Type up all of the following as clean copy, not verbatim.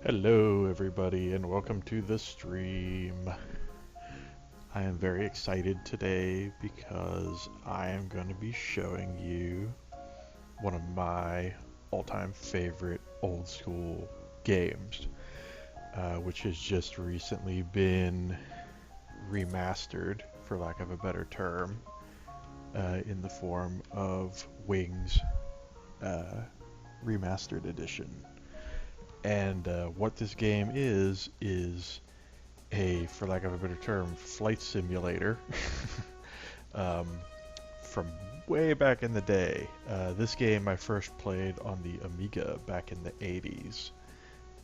Hello everybody and welcome to the stream. I am very excited today because I am going to be showing you one of my all-time favorite old school games, which has just recently been remastered, for lack of a better term, in the form of Wings Remastered Edition. And what this game is for lack of a better term, flight simulator um, from way back in the day. This game I first played on the Amiga back in the 80s,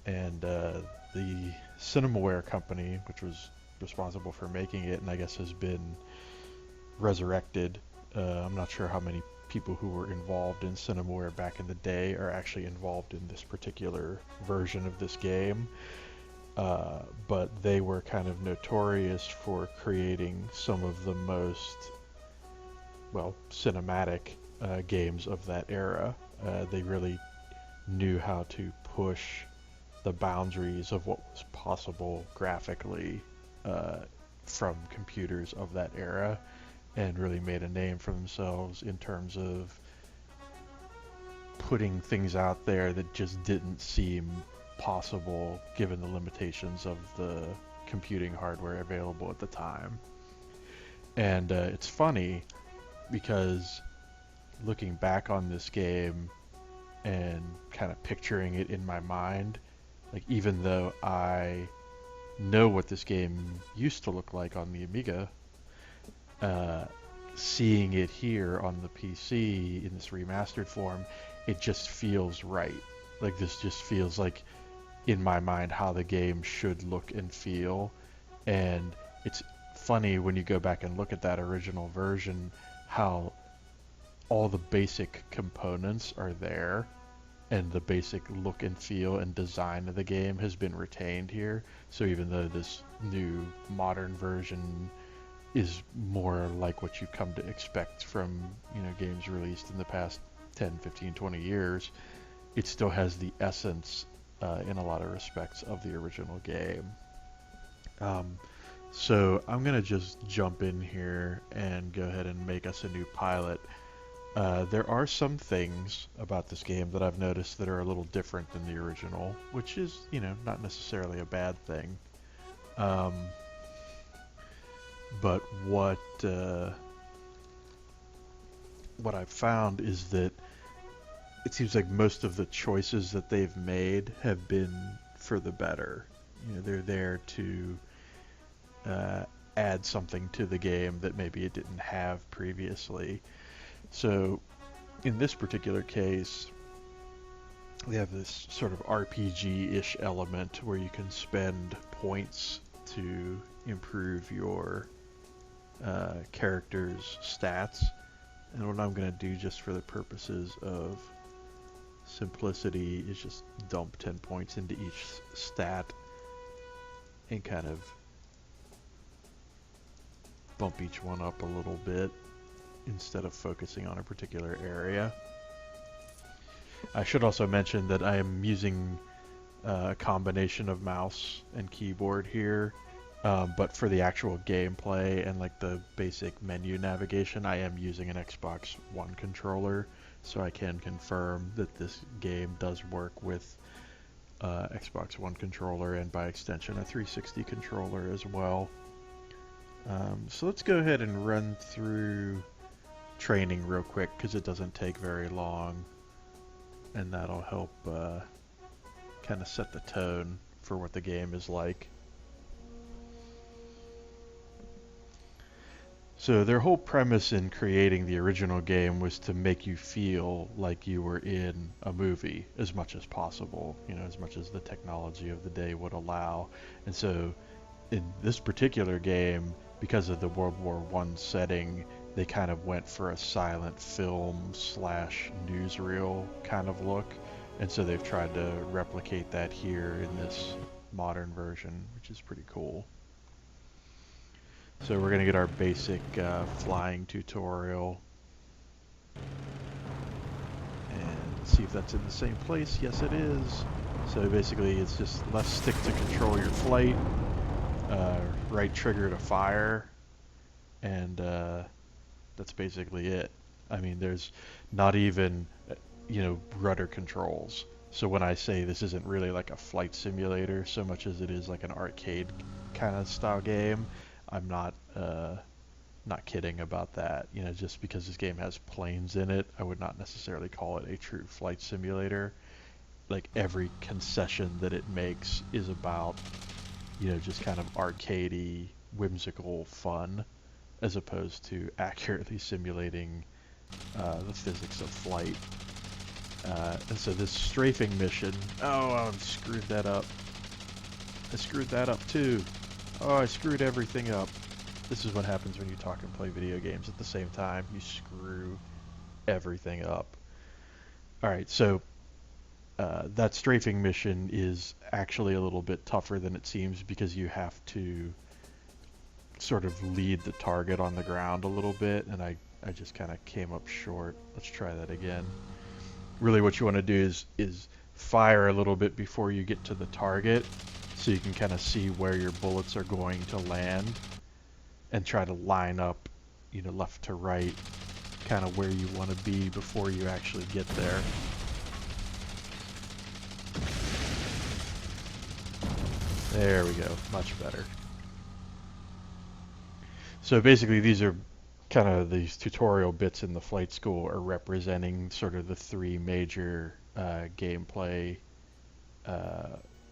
and the Cinemaware company, which was responsible for making it, and I guess has been resurrected. I'm not sure how many people who were involved in Cinemaware back in the day are actually involved in this particular version of this game. But they were kind of notorious for creating some of the most, well, cinematic games of that era. They really knew how to push the boundaries of what was possible graphically from computers of that era, and really made a name for themselves in terms of putting things out there that just didn't seem possible given the limitations of the computing hardware available at the time. And it's funny because looking back on this game and kind of picturing it in my mind, like even though I know what this game used to look like on the Amiga, seeing it here on the PC in this remastered form, it just feels right. Like this just feels like in my mind how the game should look and feel. And it's funny when you go back and look at that original version how all the basic components are there and the basic look and feel and design of the game has been retained here. So even though this new modern version is more like what you come to expect from, games released in the past 10, 15, 20 years, it still has the essence in a lot of respects of the original game. So I'm going to just jump in here and go ahead and make us a new pilot. There are some things about this game that I've noticed that are a little different than the original, which is, not necessarily a bad thing. But what I've found is that it seems like most of the choices that they've made have been for the better. They're there to add something to the game that maybe it didn't have previously. So in this particular case, we have this sort of RPG-ish element where you can spend points to improve your character's stats. And what I'm going to do, just for the purposes of simplicity, is just dump 10 points into each stat and kind of bump each one up a little bit instead of focusing on a particular area. I should also mention that I am using a combination of mouse and keyboard here, but for the actual gameplay and like the basic menu navigation, I am using an Xbox One controller, so I can confirm that this game does work with Xbox One controller and by extension a 360 controller as well. So let's go ahead and run through training real quick because it doesn't take very long, and that'll help kind of set the tone for what the game is like. So their whole premise in creating the original game was to make you feel like you were in a movie as much as possible, as much as the technology of the day would allow. And so in this particular game, because of the World War I setting, they kind of went for a silent film / newsreel kind of look. And so they've tried to replicate that here in this modern version, which is pretty cool. So we're going to get our basic flying tutorial and see if that's in the same place. Yes, it is. So basically, it's just left stick to control your flight, right trigger to fire, and that's basically it. I mean, there's not even, rudder controls. So when I say this isn't really like a flight simulator so much as it is like an arcade kind of style game, I'm not kidding about that. Just because this game has planes in it, I would not necessarily call it a true flight simulator. Like every concession that it makes is about, just kind of arcadey, whimsical fun, as opposed to accurately simulating the physics of flight. And so this strafing mission, oh, I screwed that up. I screwed that up too. Oh, I screwed everything up. This is what happens when you talk and play video games at the same time. You screw everything up. Alright, so that strafing mission is actually a little bit tougher than it seems because you have to sort of lead the target on the ground a little bit, and I just kind of came up short. Let's try that again. Really what you want to do is fire a little bit before you get to the target so you can kind of see where your bullets are going to land and try to line up, left to right, kind of where you want to be before you actually get there. There we go, much better. So basically these are kind of these tutorial bits in the flight school are representing sort of the three major gameplay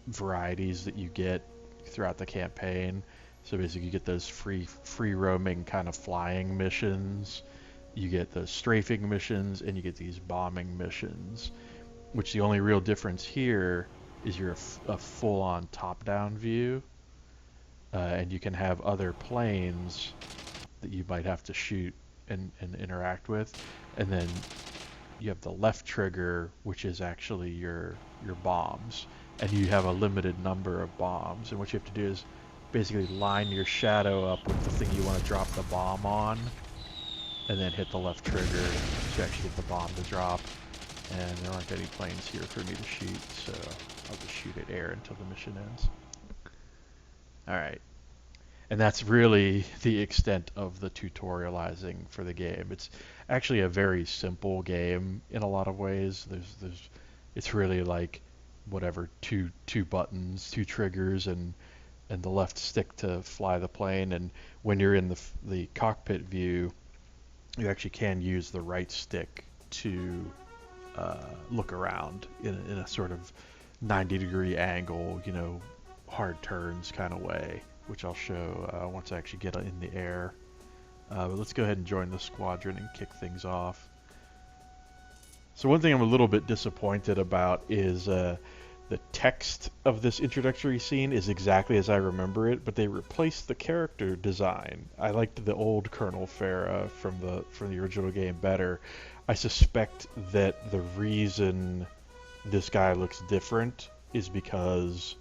varieties that you get throughout the campaign. So basically you get those free roaming kind of flying missions, you get those strafing missions, and you get these bombing missions, which the only real difference here is you're a full-on top-down view, and you can have other planes that you might have to shoot and interact with, and then you have the left trigger, which is actually your bombs, and you have a limited number of bombs, and what you have to do is basically line your shadow up with the thing you want to drop the bomb on, and then hit the left trigger to actually get the bomb to drop. And there aren't any planes here for me to shoot, so I'll just shoot at air until the mission ends. Alright. And that's really the extent of the tutorializing for the game. It's actually a very simple game in a lot of ways. It's really like whatever, two buttons, two triggers, and the left stick to fly the plane. And when you're in the cockpit view, you actually can use the right stick to look around in a sort of 90-degree angle, hard turns kind of way, which I'll show once I actually get in the air. But let's go ahead and join the squadron and kick things off. So one thing I'm a little bit disappointed about is the text of this introductory scene is exactly as I remember it, but they replaced the character design. I liked the old Colonel Farah from the original game better. I suspect that the reason this guy looks different is because,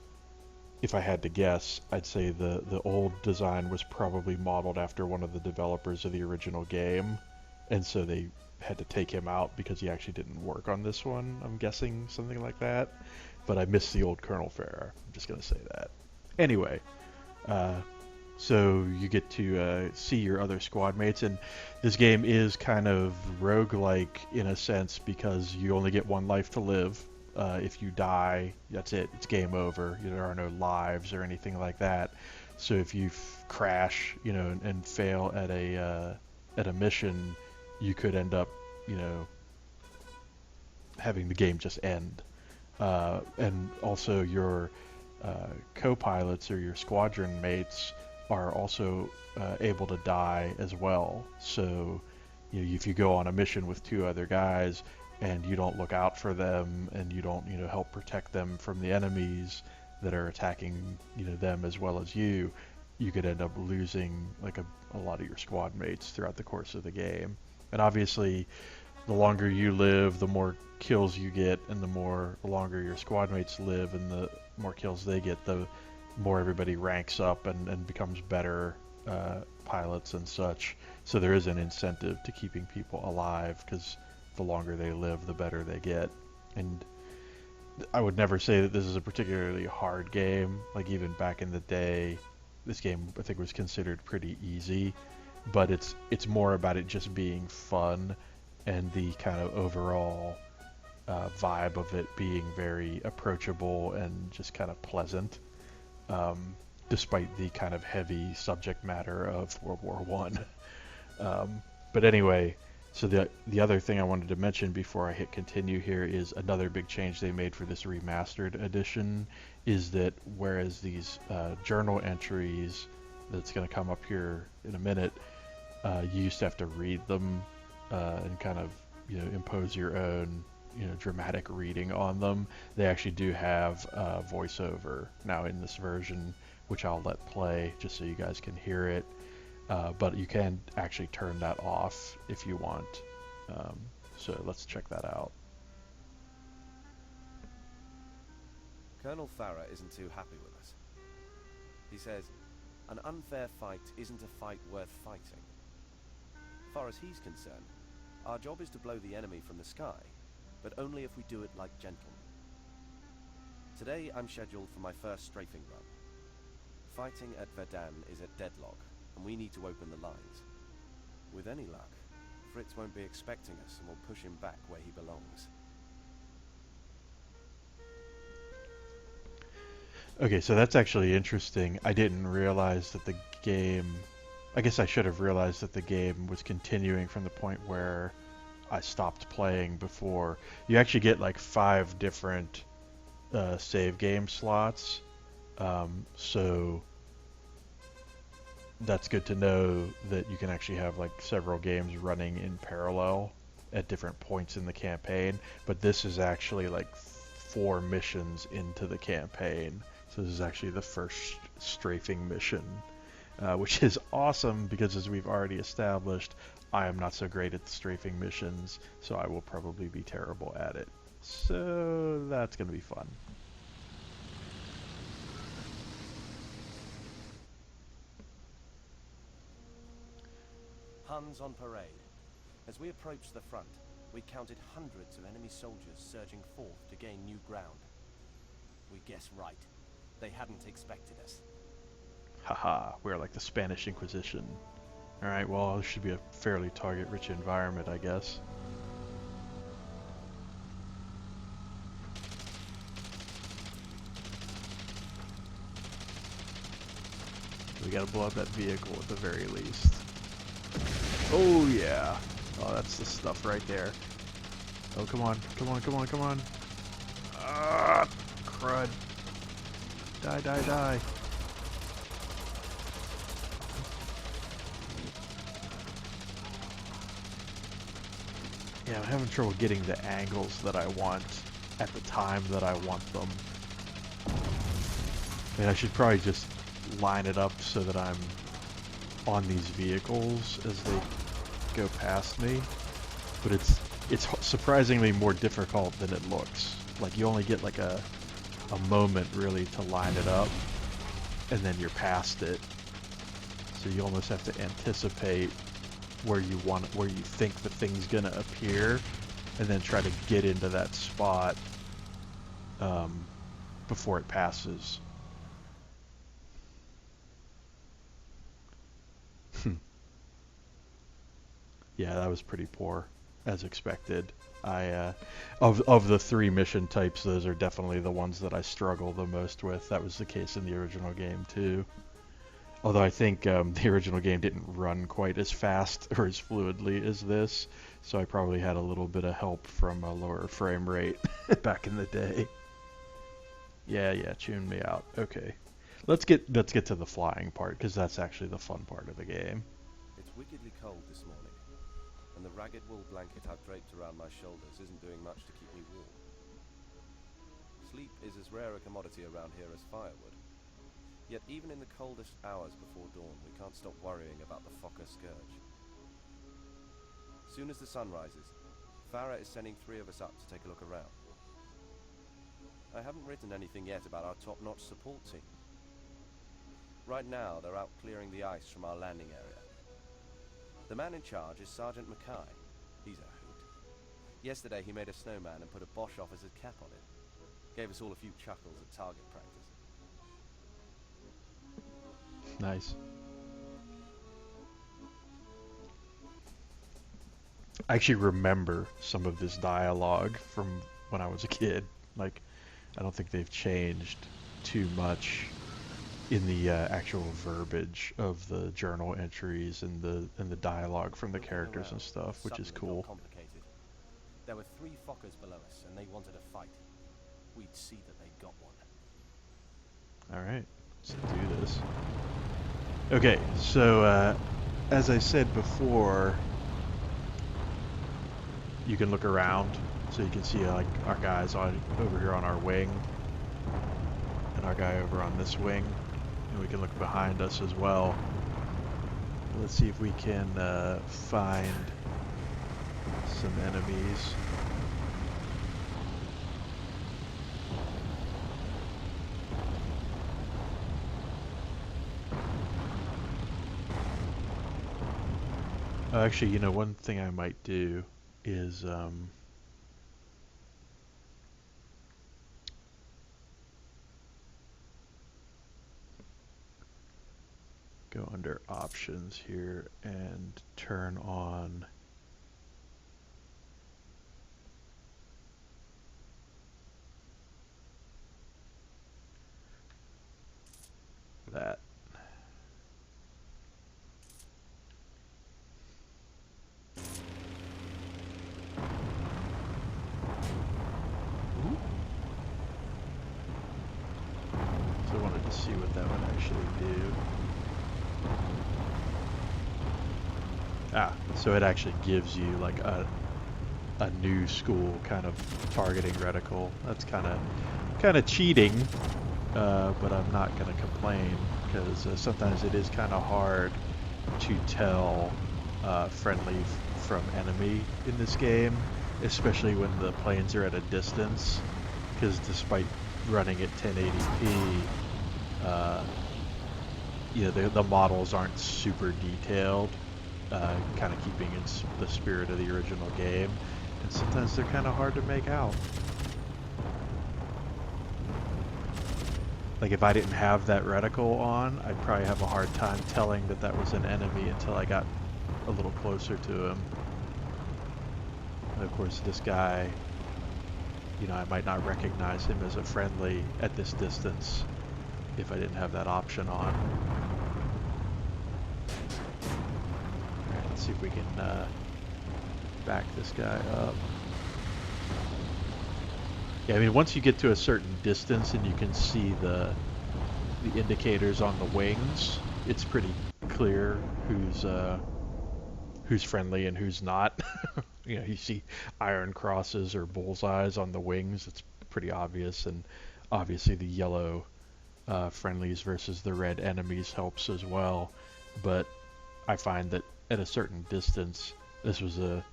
if I had to guess, I'd say the old design was probably modeled after one of the developers of the original game, and so they had to take him out because he actually didn't work on this one. I'm guessing something like that, but I miss the old Colonel Farah. I'm just going to say that. Anyway, so you get to see your other squad mates, and this game is kind of roguelike in a sense because you only get one life to live. If you die, that's it. It's game over. There are no lives or anything like that. So if you crash, and fail at a mission, you could end up, having the game just end. And also your co-pilots or your squadron mates are also able to die as well. So if you go on a mission with two other guys and you don't look out for them and you don't help protect them from the enemies that are attacking them as well as you could end up losing like a lot of your squad mates throughout the course of the game. And obviously the longer you live, the more kills you get, and the longer your squad mates live and the more kills they get, the more everybody ranks up and becomes better pilots and such. So there is an incentive to keeping people alive because the longer they live, the better they get. And I would never say that this is a particularly hard game. Like even back in the day, this game I think was considered pretty easy, but it's more about it just being fun and the kind of overall vibe of it being very approachable and just kind of pleasant, despite the kind of heavy subject matter of World War One. But anyway, so the other thing I wanted to mention before I hit continue here is another big change they made for this remastered edition is that whereas these journal entries that's going to come up here in a minute, you used to have to read them and kind of impose your own dramatic reading on them. They actually do have voiceover now in this version, which I'll let play just so you guys can hear it. But you can actually turn that off if you want. So let's check that out. Colonel Farah isn't too happy with us. He says, an unfair fight isn't a fight worth fighting. As far as he's concerned, our job is to blow the enemy from the sky, but only if we do it like gentlemen. Today I'm scheduled for my first strafing run. Fighting at Verdun is at deadlock, and we need to open the lines. With any luck, Fritz won't be expecting us and we'll push him back where he belongs. Okay, so that's actually interesting. I didn't realize that the game... I guess I should have realized that the game was continuing from the point where I stopped playing before. You actually get like 5 different save game slots. So that's good to know that you can actually have like several games running in parallel at different points in the campaign. But this is actually like 4 missions into the campaign. So this is actually the first strafing mission, which is awesome because as we've already established, I am not so great at the strafing missions, so I will probably be terrible at it. So that's going to be fun. Huns on parade. As we approached the front, we counted hundreds of enemy soldiers surging forth to gain new ground. We guessed right. They hadn't expected us. Haha, we're like the Spanish Inquisition. Alright, well, this should be a fairly target-rich environment, I guess. We gotta blow up that vehicle at the very least. Oh yeah! Oh, that's the stuff right there. Oh, come on, come on, come on, come on! Ah, crud! Die, die, die! Yeah, I'm having trouble getting the angles that I want at the time that I want them. I mean, I should probably just line it up so that I'm on these vehicles as they go past me. But it's surprisingly more difficult than it looks. Like, you only get like a moment really to line it up, and then you're past it. So you almost have to anticipate where you think the thing's gonna appear, and then try to get into that spot before it passes. Yeah, that was pretty poor, as expected. Of the 3 mission types, those are definitely the ones that I struggle the most with. That was the case in the original game too. Although I think the original game didn't run quite as fast or as fluidly as this, so I probably had a little bit of help from a lower frame rate back in the day. Yeah, tune me out. Okay, let's get to the flying part, because that's actually the fun part of the game. It's wickedly cold this morning, and the ragged wool blanket I've draped around my shoulders isn't doing much to keep me warm. Sleep is as rare a commodity around here as firewood. Yet even in the coldest hours before dawn, we can't stop worrying about the Fokker scourge. Soon as the sun rises, Farah is sending 3 of us up to take a look around. I haven't written anything yet about our top-notch support team. Right now, they're out clearing the ice from our landing area. The man in charge is Sergeant Mackay. He's a hoot. Yesterday he made a snowman and put a Bosch officer's cap on it. Gave us all a few chuckles at target practice. Nice. I actually remember some of this dialogue from when I was a kid. Like, I don't think they've changed too much in the actual verbiage of the journal entries and the dialogue from the Looking characters and around, stuff, which is suddenly cool. got complicated. There were 3 Fokkers below us, and they wanted a fight. We'd see that they got one. Alright, let's do this. Okay, so as I said before, you can look around, so you can see like our guys over here on our wing, and our guy over on this wing, and we can look behind us as well. Let's see if we can find some enemies. Actually, you know, one thing I might do is go under options here and turn on that. Ooh. So I wanted to see what that would actually do. Ah, so it actually gives you like a new school kind of targeting reticle. That's kind of cheating, but I'm not gonna complain because sometimes it is kind of hard to tell friendly from enemy in this game, especially when the planes are at a distance. Because despite running at 1080p, you know, the models aren't super detailed, kind of keeping in the spirit of the original game, and sometimes they're kind of hard to make out. Like if I didn't have that reticle on, I'd probably have a hard time telling that that was an enemy until I got a little closer to him. And of course this guy, you know, I might not recognize him as a friendly at this distance if I didn't have that option on. Alright, let's see if we can back this guy up. Yeah, I mean, once you get to a certain distance and you can see the indicators on the wings, it's pretty clear who's friendly and who's not. You know, you see iron crosses or bullseyes on the wings. It's pretty obvious, and obviously the yellow friendlies versus the red enemies helps as well. But I find that at a certain distance, this was a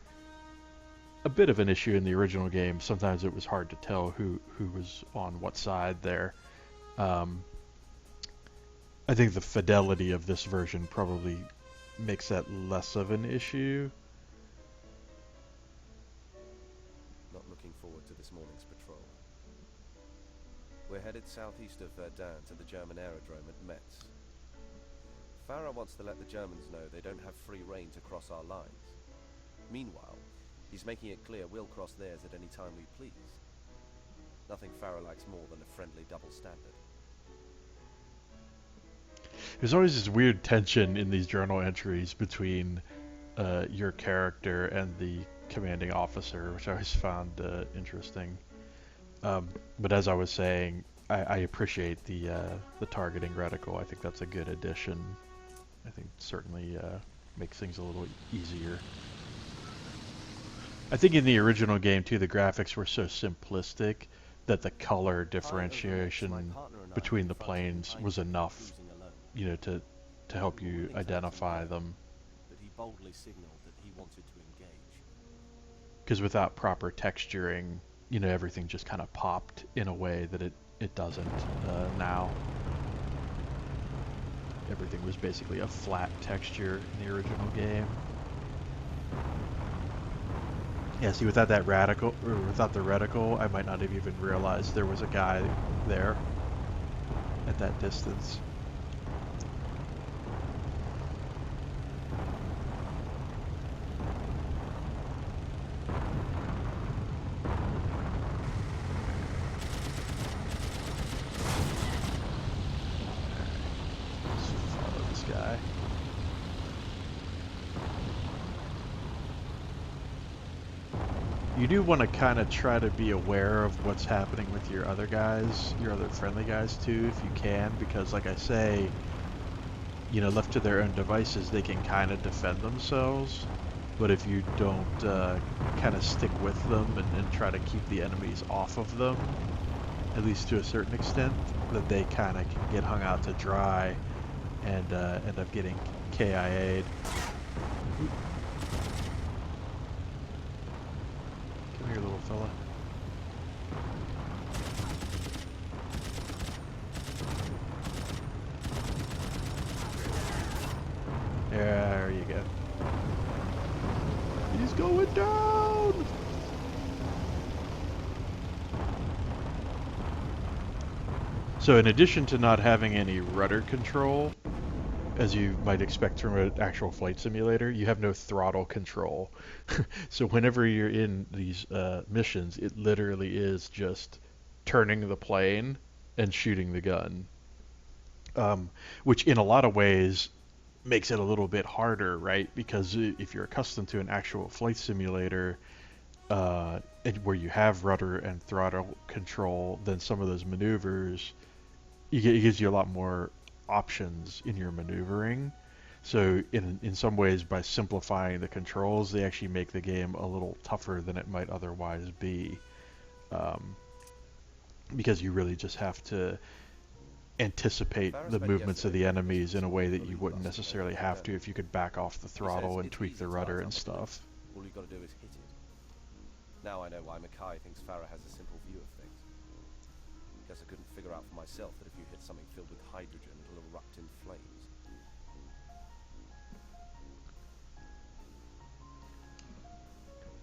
bit of an issue in the original game. Sometimes it was hard to tell who was on what side there. I think the fidelity of this version probably makes that less of an issue. Not looking forward to this morning's patrol. We're headed southeast of Verdun to the German aerodrome at Metz. Farah wants to let the Germans know they don't have free rein to cross our lines. Meanwhile, he's making it clear we'll cross theirs at any time we please. Nothing Farah likes more than a friendly double standard. There's always this weird tension in these journal entries between your character and the commanding officer, which I always found interesting. But as I was saying, I appreciate the targeting reticle. I think that's a good addition. I think certainly makes things a little easier. I think in the original game too, the graphics were so simplistic that the color differentiation between the planes was enough, you know, to help you identify them. But he boldly signaled that he wanted to engage. Because without proper texturing, you know, everything just kind of popped in a way that it doesn't now. Everything was basically a flat texture in the original game. Yeah, see, without that radical, or without the reticle, I might not have even realized there was a guy there at that distance. Let's follow this guy. You do want to kind of try to be aware of what's happening with your other guys, your other friendly guys too, if you can, because like I say, you know, left to their own devices, they can kind of defend themselves. But if you don't kind of stick with them and try to keep the enemies off of them, at least to a certain extent, that they kind of can get hung out to dry and end up getting KIA'd. Come here, little fella. There you go. He's going down! So in addition to not having any rudder control, as you might expect from an actual flight simulator, you have no throttle control. So whenever you're in these missions, it literally is just turning the plane and shooting the gun. Which in a lot of ways makes it a little bit harder, right? Because if you're accustomed to an actual flight simulator where you have rudder and throttle control, then some of those maneuvers, it gives you a lot more options in your maneuvering. So in some ways, by simplifying the controls, they actually make the game a little tougher than it might otherwise be, because you really just have to anticipate the movements of the enemies in a way that you wouldn't necessarily have to if you could back off the throttle and tweak the rudder and stuff. All you got to do is hit it. Now I know why Mackay thinks Farah has a simple view of things. Guess I couldn't figure out for myself that if you hit something filled with hydrogen, it'll erupt in flames.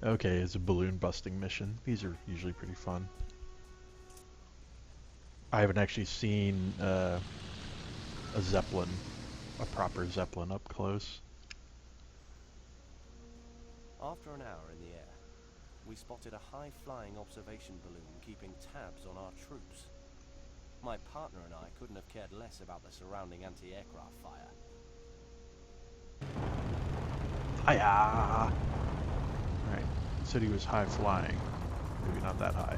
Okay, it's a balloon busting mission. These are usually pretty fun. I haven't actually seen a Zeppelin, a proper Zeppelin up close. After an hour in the air, we spotted a high-flying observation balloon keeping tabs on our troops. My partner and I couldn't have cared less about the surrounding anti-aircraft fire. Hiya! Alright, said he was high flying. Maybe not that high.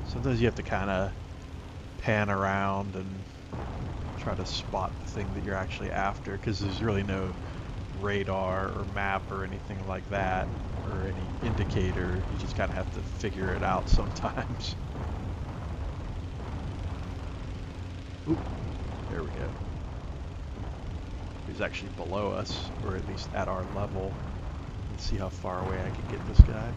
Sometimes you have to kind of pan around and try to spot the thing that you're actually after, because there's really no radar or map or anything like that, or any indicator. You just kind of have to figure it out sometimes. Oop, there we go. He's actually below us, or at least at our level. Let's see how far away I can get this guy.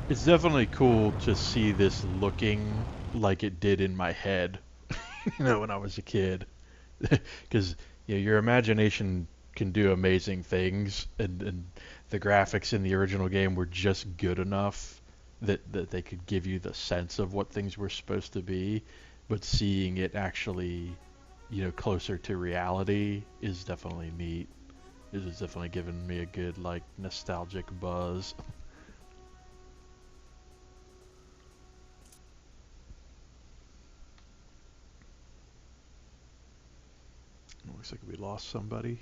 It's definitely cool to see this looking like it did in my head, you know, when I was a kid. Because you know, your imagination can do amazing things, and the graphics in the original game were just good enough that they could give you the sense of what things were supposed to be, but seeing it actually, you know, closer to reality is definitely neat. It has definitely given me a good, like, nostalgic buzz. Looks like we lost somebody.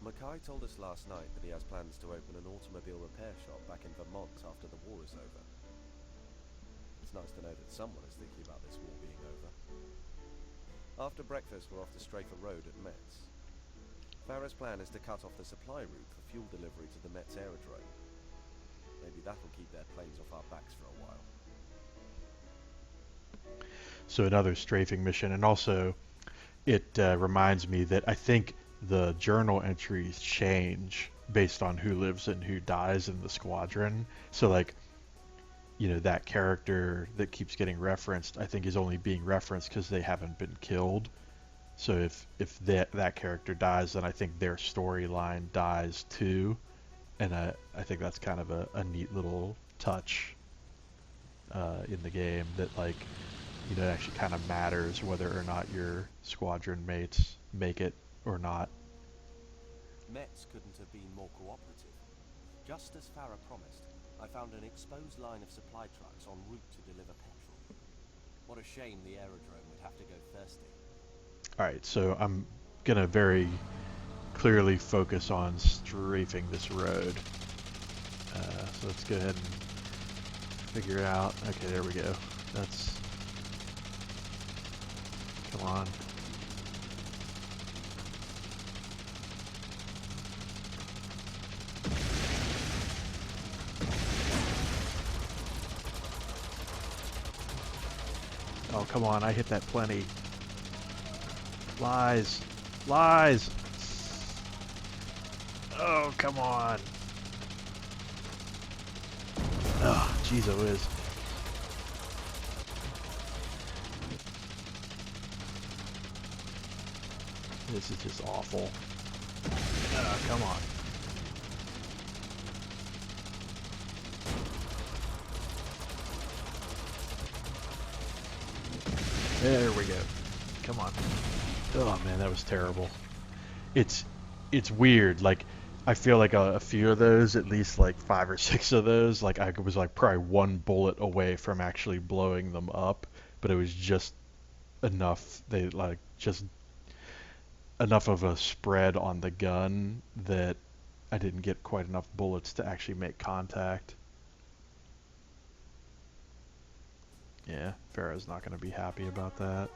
Mackay told us last night that he has plans to open an automobile repair shop back in Vermont after the war is over. It's nice to know that someone is thinking about this war being over. After breakfast, we're off to strafe a road at Metz. Farah's plan is to cut off the supply route for fuel delivery to the Metz aerodrome. Maybe that'll keep their planes off our backs for a while. So another strafing mission, and also it reminds me that I think the journal entries change based on who lives and who dies in the squadron. So like, you know, that character that keeps getting referenced, I think is only being referenced because they haven't been killed. So if that character dies, then I think their storyline dies too. And I think that's kind of a neat little touch in the game that, like, you know, it actually kind of matters whether or not your squadron mates make it or not. Metz couldn't have been more cooperative. Just as Farah promised, I found an exposed line of supply trucks en route to deliver petrol. What a shame the aerodrome would have to go thirsty. Alright, so I'm gonna very clearly focus on strafing this road. So let's go ahead and figure it out. Okay, there we go. That's... Come on. Oh, come on, I hit that plenty. Lies. Lies! Oh, come on. Oh, jeez, oh is. This is just awful. Oh, come on. There we go. Come on. Oh man, that was terrible. It's weird. Like, I feel like a few of those, at least like 5 or 6 of those, like I was like probably one bullet away from actually blowing them up, but it was just enough. They like just enough of a spread on the gun that I didn't get quite enough bullets to actually make contact. Yeah, Farah's not going to be happy about that.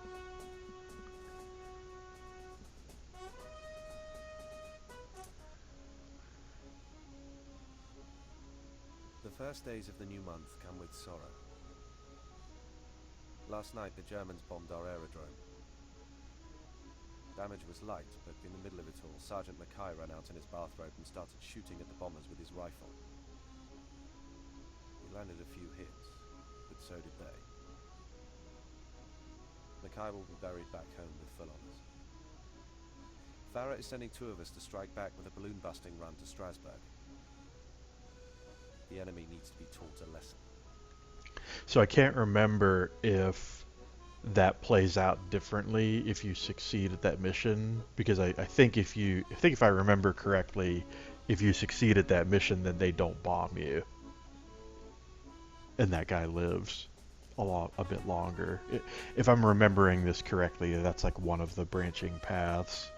The first days of the new month come with sorrow. Last night the Germans bombed our aerodrome. Damage was light, but in the middle of it all, Sergeant Mackay ran out in his bathrobe and started shooting at the bombers with his rifle. He landed a few hits, but so did they. Mackay will be buried back home with full honours. Farah is sending 2 of us to strike back with a balloon-busting run to Strasbourg. The enemy needs to be taught a lesson. So I can't remember if that plays out differently if you succeed at that mission, because I think if I remember correctly, if you succeed at that mission, then they don't bomb you, and that guy lives a bit longer. If I'm remembering this correctly, that's like one of the branching paths.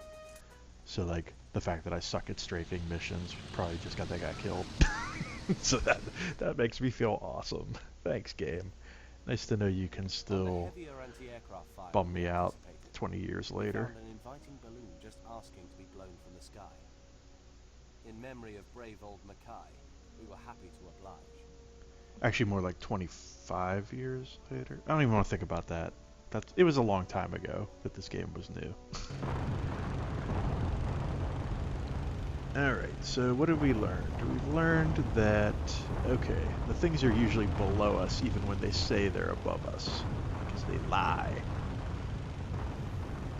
So like the fact that I suck at strafing missions probably just got that guy killed. So that makes me feel awesome. Thanks, game. Nice to know you can still bum me out 20 years later. Found an inviting balloon just asking to be blown from the sky. In memory of brave old Mackay, we were happy to oblige. Actually, more like 25 years later. I don't even want to think about that. It was a long time ago that this game was new. Alright, so what have we learned? We've learned that, okay, the things are usually below us even when they say they're above us, because they lie.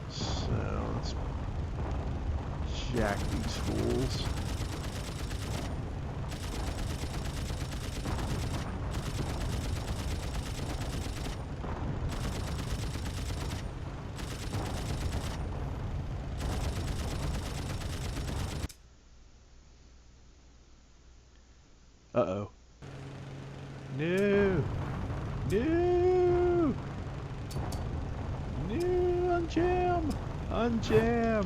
So, let's jack these fools. Uh-oh. No! No! No! Unjam! Unjam!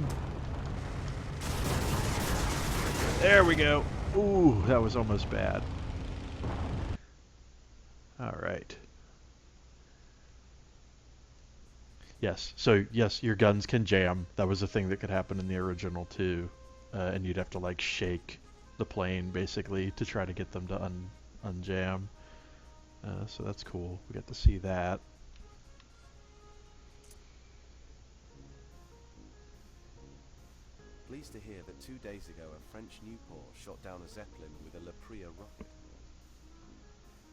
There we go! Ooh, that was almost bad. Alright. Yes. So yes, your guns can jam. That was a thing that could happen in the original too, and you'd have to like shake the plane basically to try to get them to unjam. So that's cool. We got to see that. Pleased to hear that 2 days ago a French Nieuport shot down a Zeppelin with a Lapria rocket.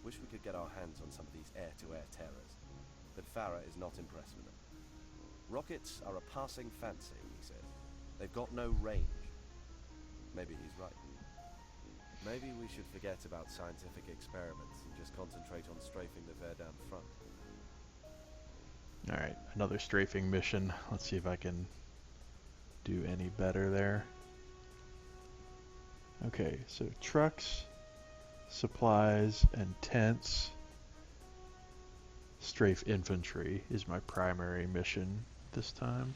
Wish we could get our hands on some of these air-to-air terrors, but Farah is not impressed with them. Rockets are a passing fancy, he said. They've got no range. Maybe he's right. Maybe we should forget about scientific experiments and just concentrate on strafing the Verdun front. Alright, another strafing mission. Let's see if I can do any better there. Okay, so trucks, supplies, and tents. Strafe infantry is my primary mission this time.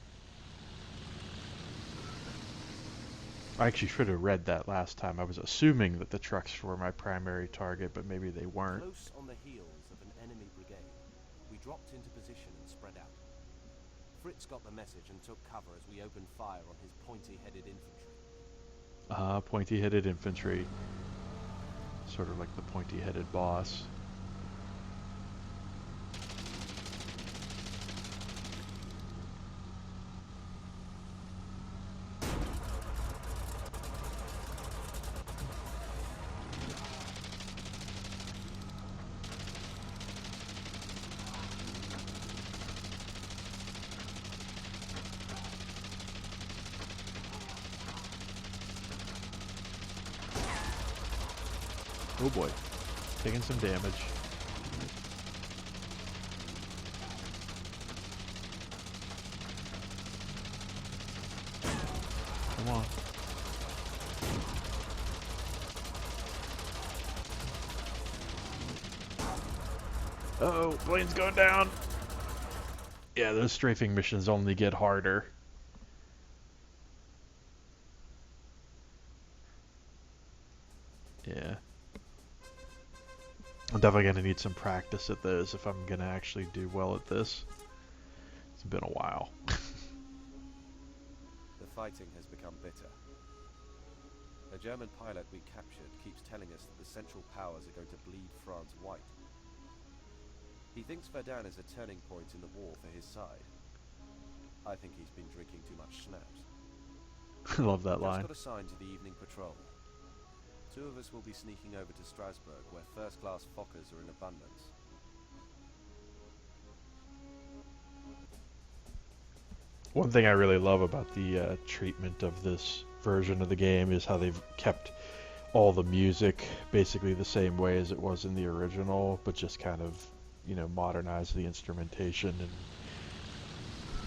I actually should have read that last time. I was assuming that the trucks were my primary target, but maybe they weren't. Close on the heels of an enemy brigade, we dropped into position and spread out. Fritz got the message and took cover as we opened fire on his pointy-headed infantry. Pointy-headed infantry. Sort of like the pointy-headed boss. Oh boy, taking some damage. Come on. Uh-oh, plane's going down. Yeah, those strafing missions only get harder. Yeah. I'm definitely going to need some practice at those if I'm going to actually do well at this. It's been a while. The fighting has become bitter. The German pilot we captured keeps telling us that the Central Powers are going to bleed France white. He thinks Verdun is a turning point in the war for his side. I think he's been drinking too much schnapps. I love that line. Just got assigned to the evening patrol. 2 of us will be sneaking over to Strasbourg, where first-class Fokkers are in abundance. One thing I really love about the treatment of this version of the game is how they've kept all the music basically the same way as it was in the original, but just kind of, you know, modernized the instrumentation and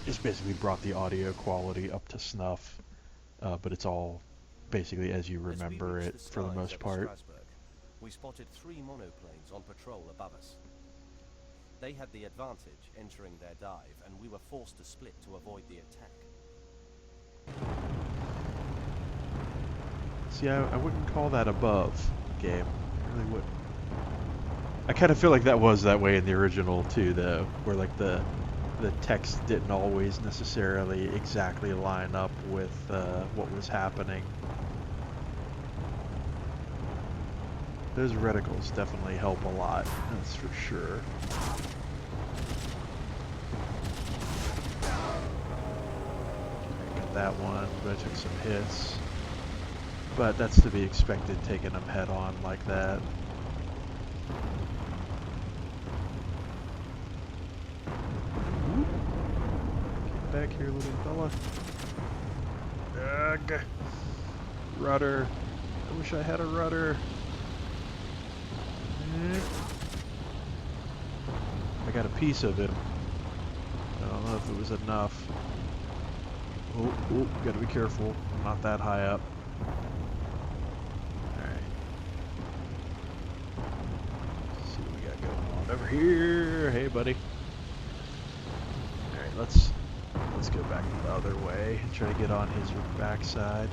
just basically brought the audio quality up to snuff. But it's all basically as you remember it for the most part. We spotted 3 monoplanes on patrol above us. They had the advantage entering their dive, and we were forced to split to avoid the attack. See, I wouldn't call that above game. I really wouldn't. I kind of feel like that was that way in the original too, though, where like the text didn't always necessarily exactly line up with what was happening. Those reticles definitely help a lot, that's for sure. I got that one, but I took some hits. But that's to be expected, taking them head on like that. Get back here, little fella. Ugh. Rudder. I wish I had a rudder. I got a piece of him. I don't know if it was enough. Oh, gotta be careful. I'm not that high up. Alright. Let's see what we got going on over here. Hey, buddy. Alright, let's go back the other way and try to get on his backside.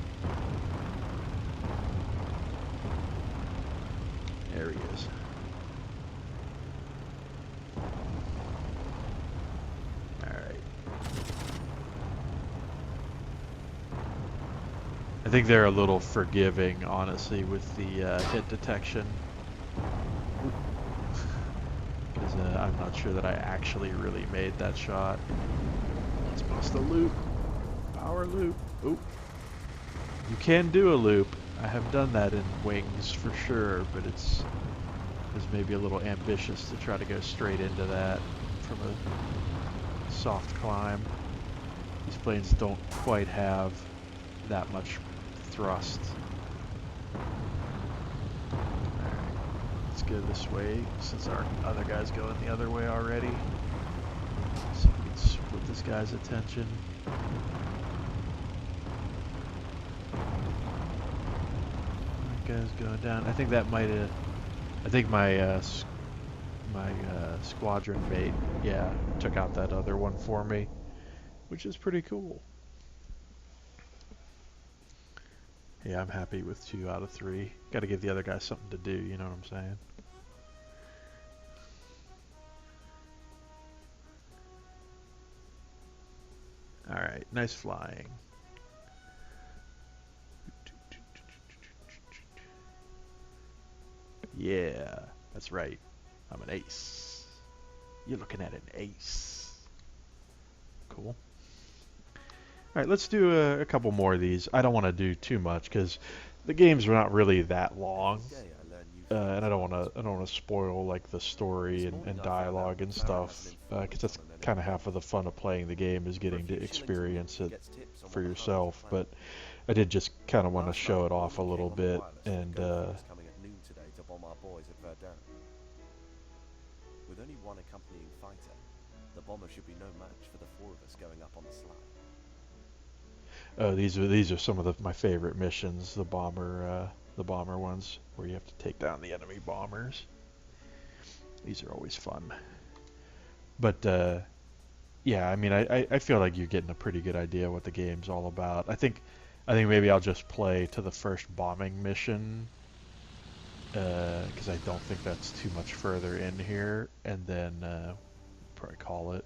There he is. Alright. think they're a little forgiving, honestly, with the hit detection. Because I'm not sure that I actually really made that shot. It's supposed to loop. Power loop. Oop. You can do a loop. I have done that in Wings for sure, but it's maybe a little ambitious to try to go straight into that from a soft climb. These planes don't quite have that much thrust. Alright, let's go this way since our other guy's going the other way already. So we can split this guy's attention. That guy's going down. I think that might have... I think my squadron mate, yeah, took out that other one for me, which is pretty cool. Yeah, I'm happy with 2 out of 3. Got to give the other guy something to do, you know what I'm saying? Alright, nice flying. Yeah, that's right. I'm an ace. You're looking at an ace. Cool. Alright, let's do a couple more of these. I don't want to do too much because the games are not really that long. And I don't want to spoil like the story and dialogue and stuff, because that's kind of half of the fun of playing the game is getting to experience it for yourself. But I did just kind of want to show it off a little bit, and with only one accompanying fighter, the bomber should be no match for the 4 of us going up on the slide. oh, these are some of my favorite missions, the bomber ones, where you have to take down the enemy bombers. These are always fun. But yeah, I mean, I feel like you're getting a pretty good idea what the game's all about. I think maybe I'll just play to the first bombing mission, because I don't think that's too much further in here, and then probably call it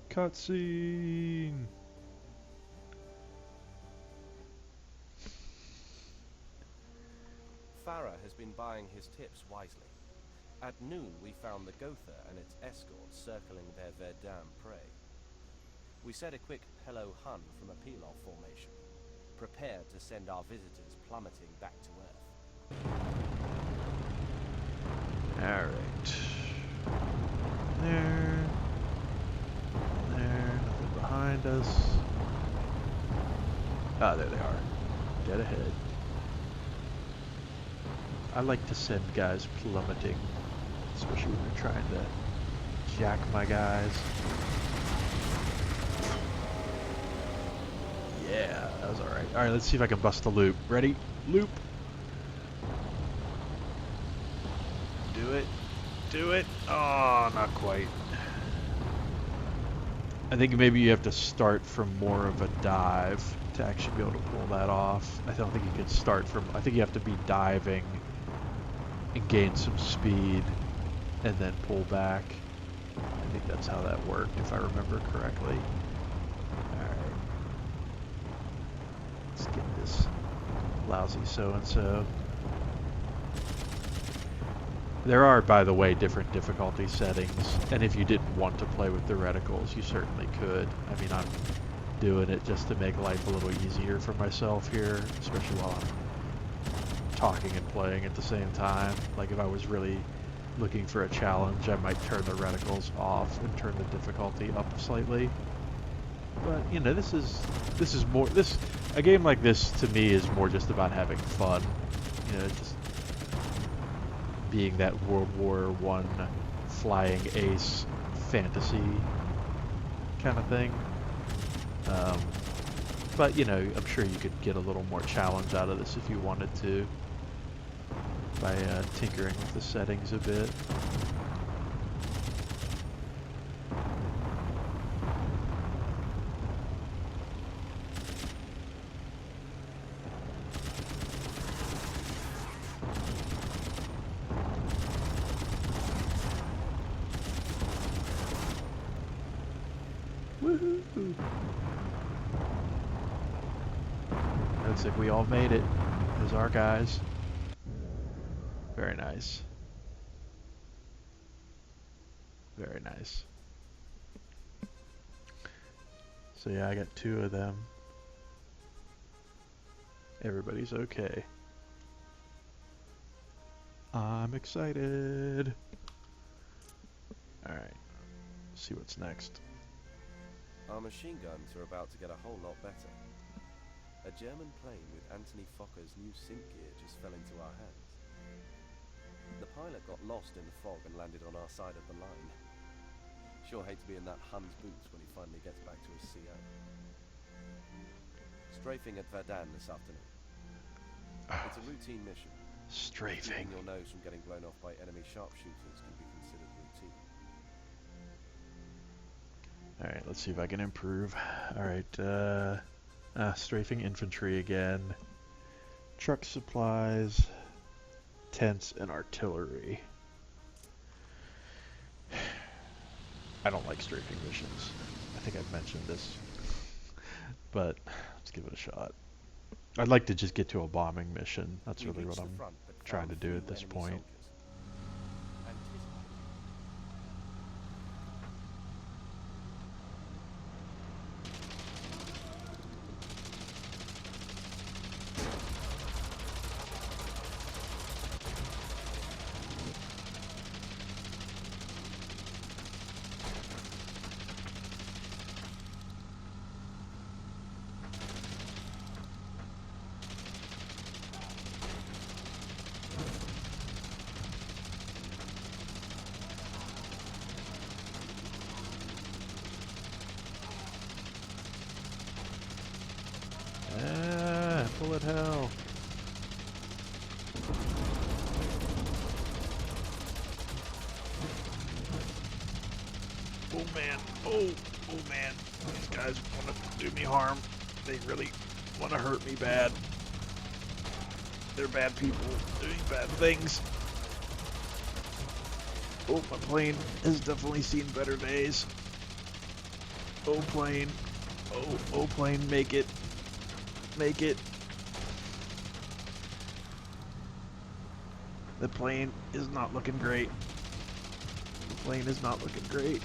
cutscene. Farah has been buying his tips wisely. At noon, we found the Gotha and its escort circling their Verdun prey. We said a quick hello Hun from a peel-off formation, prepared to send our visitors plummeting back to Earth. Alright. There. Nothing behind us. Ah, there they are. Dead ahead. I like to send guys plummeting, especially when they're trying to jack my guys. Yeah, that was alright. Alright, let's see if I can bust the loop. Ready? Loop! Do it. Do it! Oh, not quite. I think maybe you have to start from more of a dive to actually be able to pull that off. I don't think you can start from... I think you have to be diving and gain some speed and then pull back. I think that's how that worked, if I remember correctly. Alright. Let's get this lousy so-and-so. There are, by the way, different difficulty settings, and if you didn't want to play with the reticles, you certainly could. I mean, I'm doing it just to make life a little easier for myself here, especially while I'm talking and playing at the same time. Like, if I was really looking for a challenge, I might turn the reticles off and turn the difficulty up slightly. But, you know, this is more, a game like this to me is more just about having fun. You know, just being that World War I flying ace fantasy kind of thing. But, you know, I'm sure you could get a little more challenge out of this if you wanted to by tinkering with the settings a bit. Woohoo! Looks like we all made it. There's our guys. Very nice. Very nice. So yeah, I got 2 of them. Everybody's okay. I'm excited. Alright, see what's next. Our machine guns are about to get a whole lot better. A German plane with Anthony Fokker's new sync gear just fell into our hands. The pilot got lost in the fog and landed on our side of the line. Sure hate to be in that Hun's boots when he finally gets back to his CO. Strafing at Verdun this afternoon. It's a routine mission. Strafing. Keeping your nose from getting blown off by enemy sharpshooters can be considered routine. Alright, let's see if I can improve. Alright, strafing infantry again. Truck supplies. Tents and artillery. I don't like strafing missions. I think I've mentioned this. But let's give it a shot. I'd like to just get to a bombing mission. That's really what I'm trying to do at this point. Bullet hell. Oh man, oh man, these guys want to do me harm. They really want to hurt me bad. They're bad people doing bad things. Oh, my plane has definitely seen better days. Oh plane, oh plane, make it, make it. The plane is not looking great. The plane is not looking great.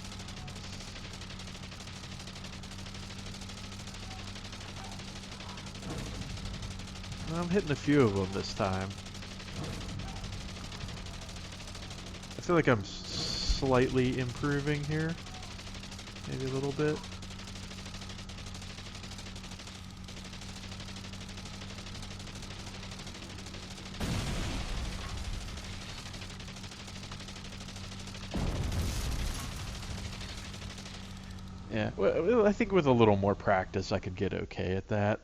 I'm hitting a few of them this time. I feel like I'm slightly improving here. Maybe a little bit. Yeah, well, I think with a little more practice I could get okay at that.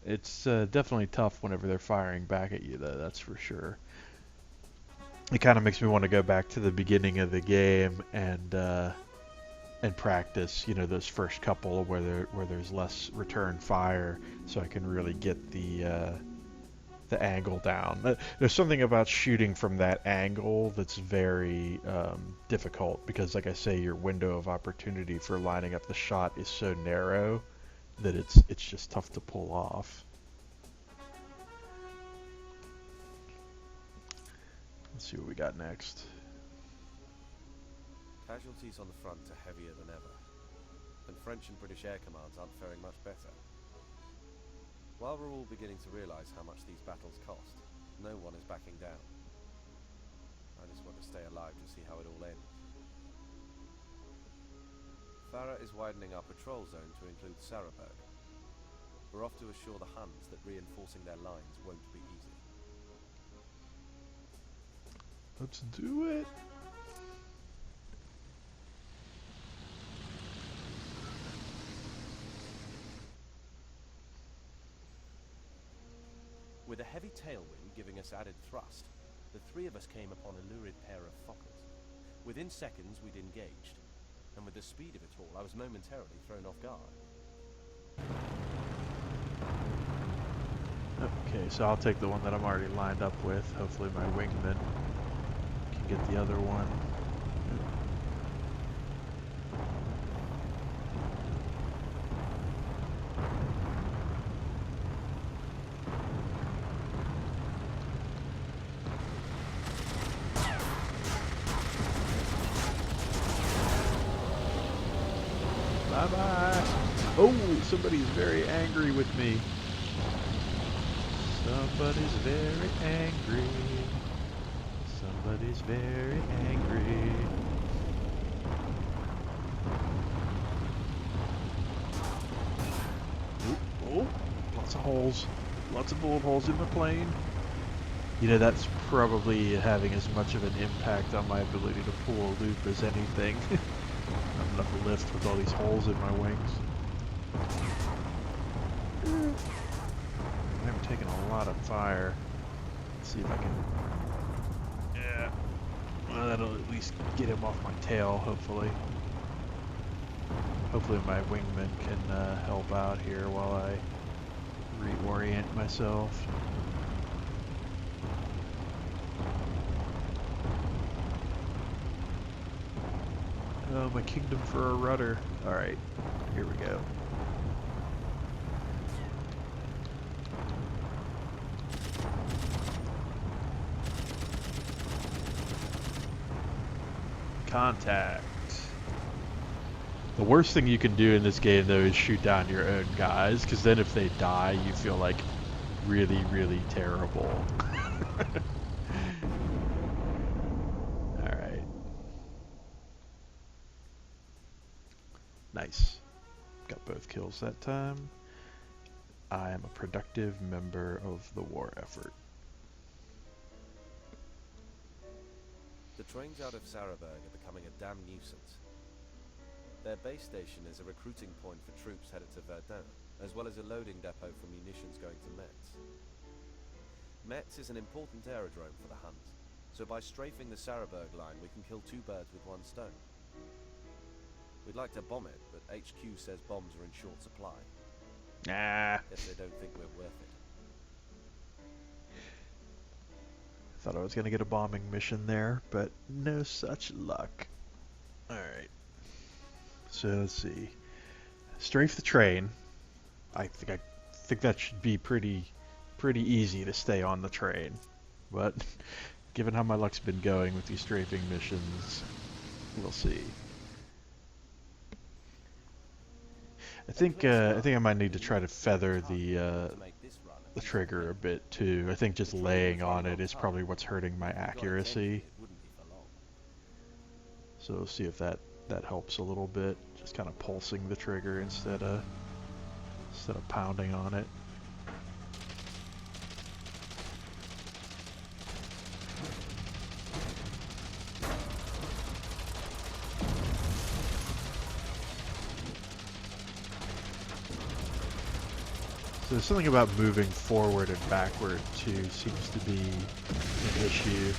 It's definitely tough whenever they're firing back at you, though, that's for sure. It kind of makes me want to go back to the beginning of the game and practice, you know, those first couple where there's less return fire, so I can really get the angle down. There's something about shooting from that angle that's very difficult because, like I say, your window of opportunity for lining up the shot is so narrow that it's just tough to pull off. Let's see what we got next. Casualties on the front are heavier than ever, and French and British air commands aren't faring much better. While we're all beginning to realise how much these battles cost, no one is backing down. I just want to stay alive to see how it all ends. Farah is widening our patrol zone to include Sarahberg. We're off to assure the Huns that reinforcing their lines won't be easy. Let's do it! With a heavy tailwind giving us added thrust, the three of us came upon a lurid pair of Fokkers. Within seconds, we'd engaged, and with the speed of it all, I was momentarily thrown off guard. Okay, so I'll take the one that I'm already lined up with. Hopefully my wingman can get the other one. Bye-bye. Oh, somebody's very angry with me. Somebody's very angry. Somebody's very angry. Oh, lots of holes. Lots of bullet holes in the plane. You know, that's probably having as much of an impact on my ability to pull a loop as anything. Not enough lift with all these holes in my wings. I'm taking a lot of fire. Let's see if I can... Yeah. Well, that'll at least get him off my tail, hopefully. Hopefully my wingman can help out here while I reorient myself. Oh, my kingdom for a rudder. Alright, here we go. Contact. The worst thing you can do in this game, though, is shoot down your own guys, because then if they die, you feel like really, really terrible. Alright. Nice. Got both kills that time. I am a productive member of the war effort. The trains out of Sarahberg are becoming a damn nuisance. Their base station is a recruiting point for troops headed to Verdun, as well as a loading depot for munitions going to Metz. Metz is an important aerodrome for the Hunt, so by strafing the Sarahberg line we can kill two birds with one stone. We'd like to bomb it, but HQ says bombs are in short supply. Nah. Guess they don't think we're worth it. Thought I was gonna get a bombing mission there, but no such luck. Alright. So let's see. Strafe the train. I think that should be pretty easy to stay on the train. But given how my luck's been going with these strafing missions, we'll see. I think I might need to try to feather the trigger a bit too. I think just laying on it is probably what's hurting my accuracy. So we'll see if that helps a little bit. Just kind of pulsing the trigger instead of pounding on it. So there's something about moving forward and backward too seems to be an issue.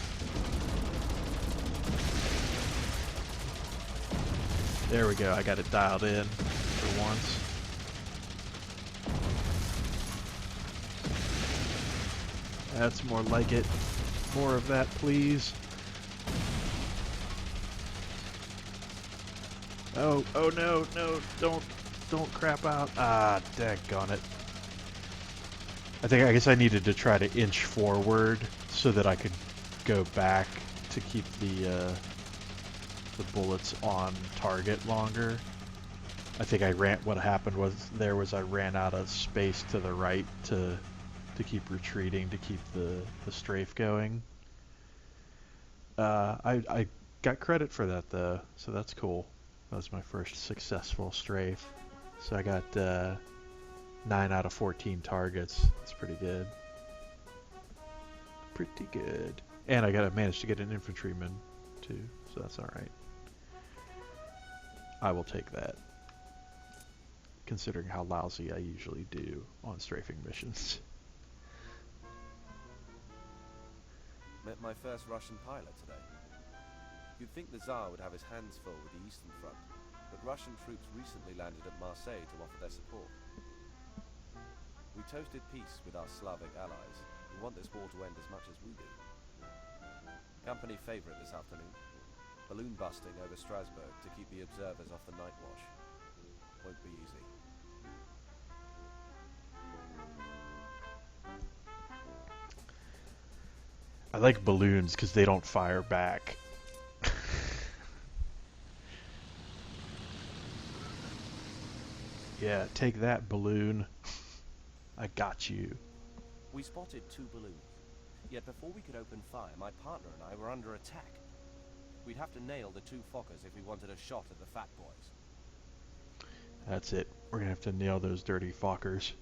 There we go, I got it dialed in for once. That's more like it. More of that, please. Oh no, don't crap out. Ah, daggone it. I guess I needed to try to inch forward so that I could go back to keep the bullets on target longer. I think what happened was I ran out of space to the right to keep retreating, to keep the strafe going. I got credit for that though, so that's cool. That was my first successful strafe. So I got 9 out of 14 targets. That's pretty good. Pretty good. And I managed to get an infantryman too, so that's alright. I will take that, considering how lousy I usually do on strafing missions. Met my first Russian pilot today. You'd think the Tsar would have his hands full with the Eastern Front, but Russian troops recently landed at Marseille to offer their support. We toasted peace with our Slavic allies, who want this war to end as much as we do. Company favourite this afternoon. Balloon busting over Strasbourg to keep the observers off the night watch. Won't be easy. I like balloons because they don't fire back. Yeah, take that, balloon. I got you. We spotted 2 balloons. Yet before we could open fire, my partner and I were under attack. We'd have to nail the 2 Fokkers if we wanted a shot at the fat boys. That's it. We're gonna have to nail those dirty Fokkers.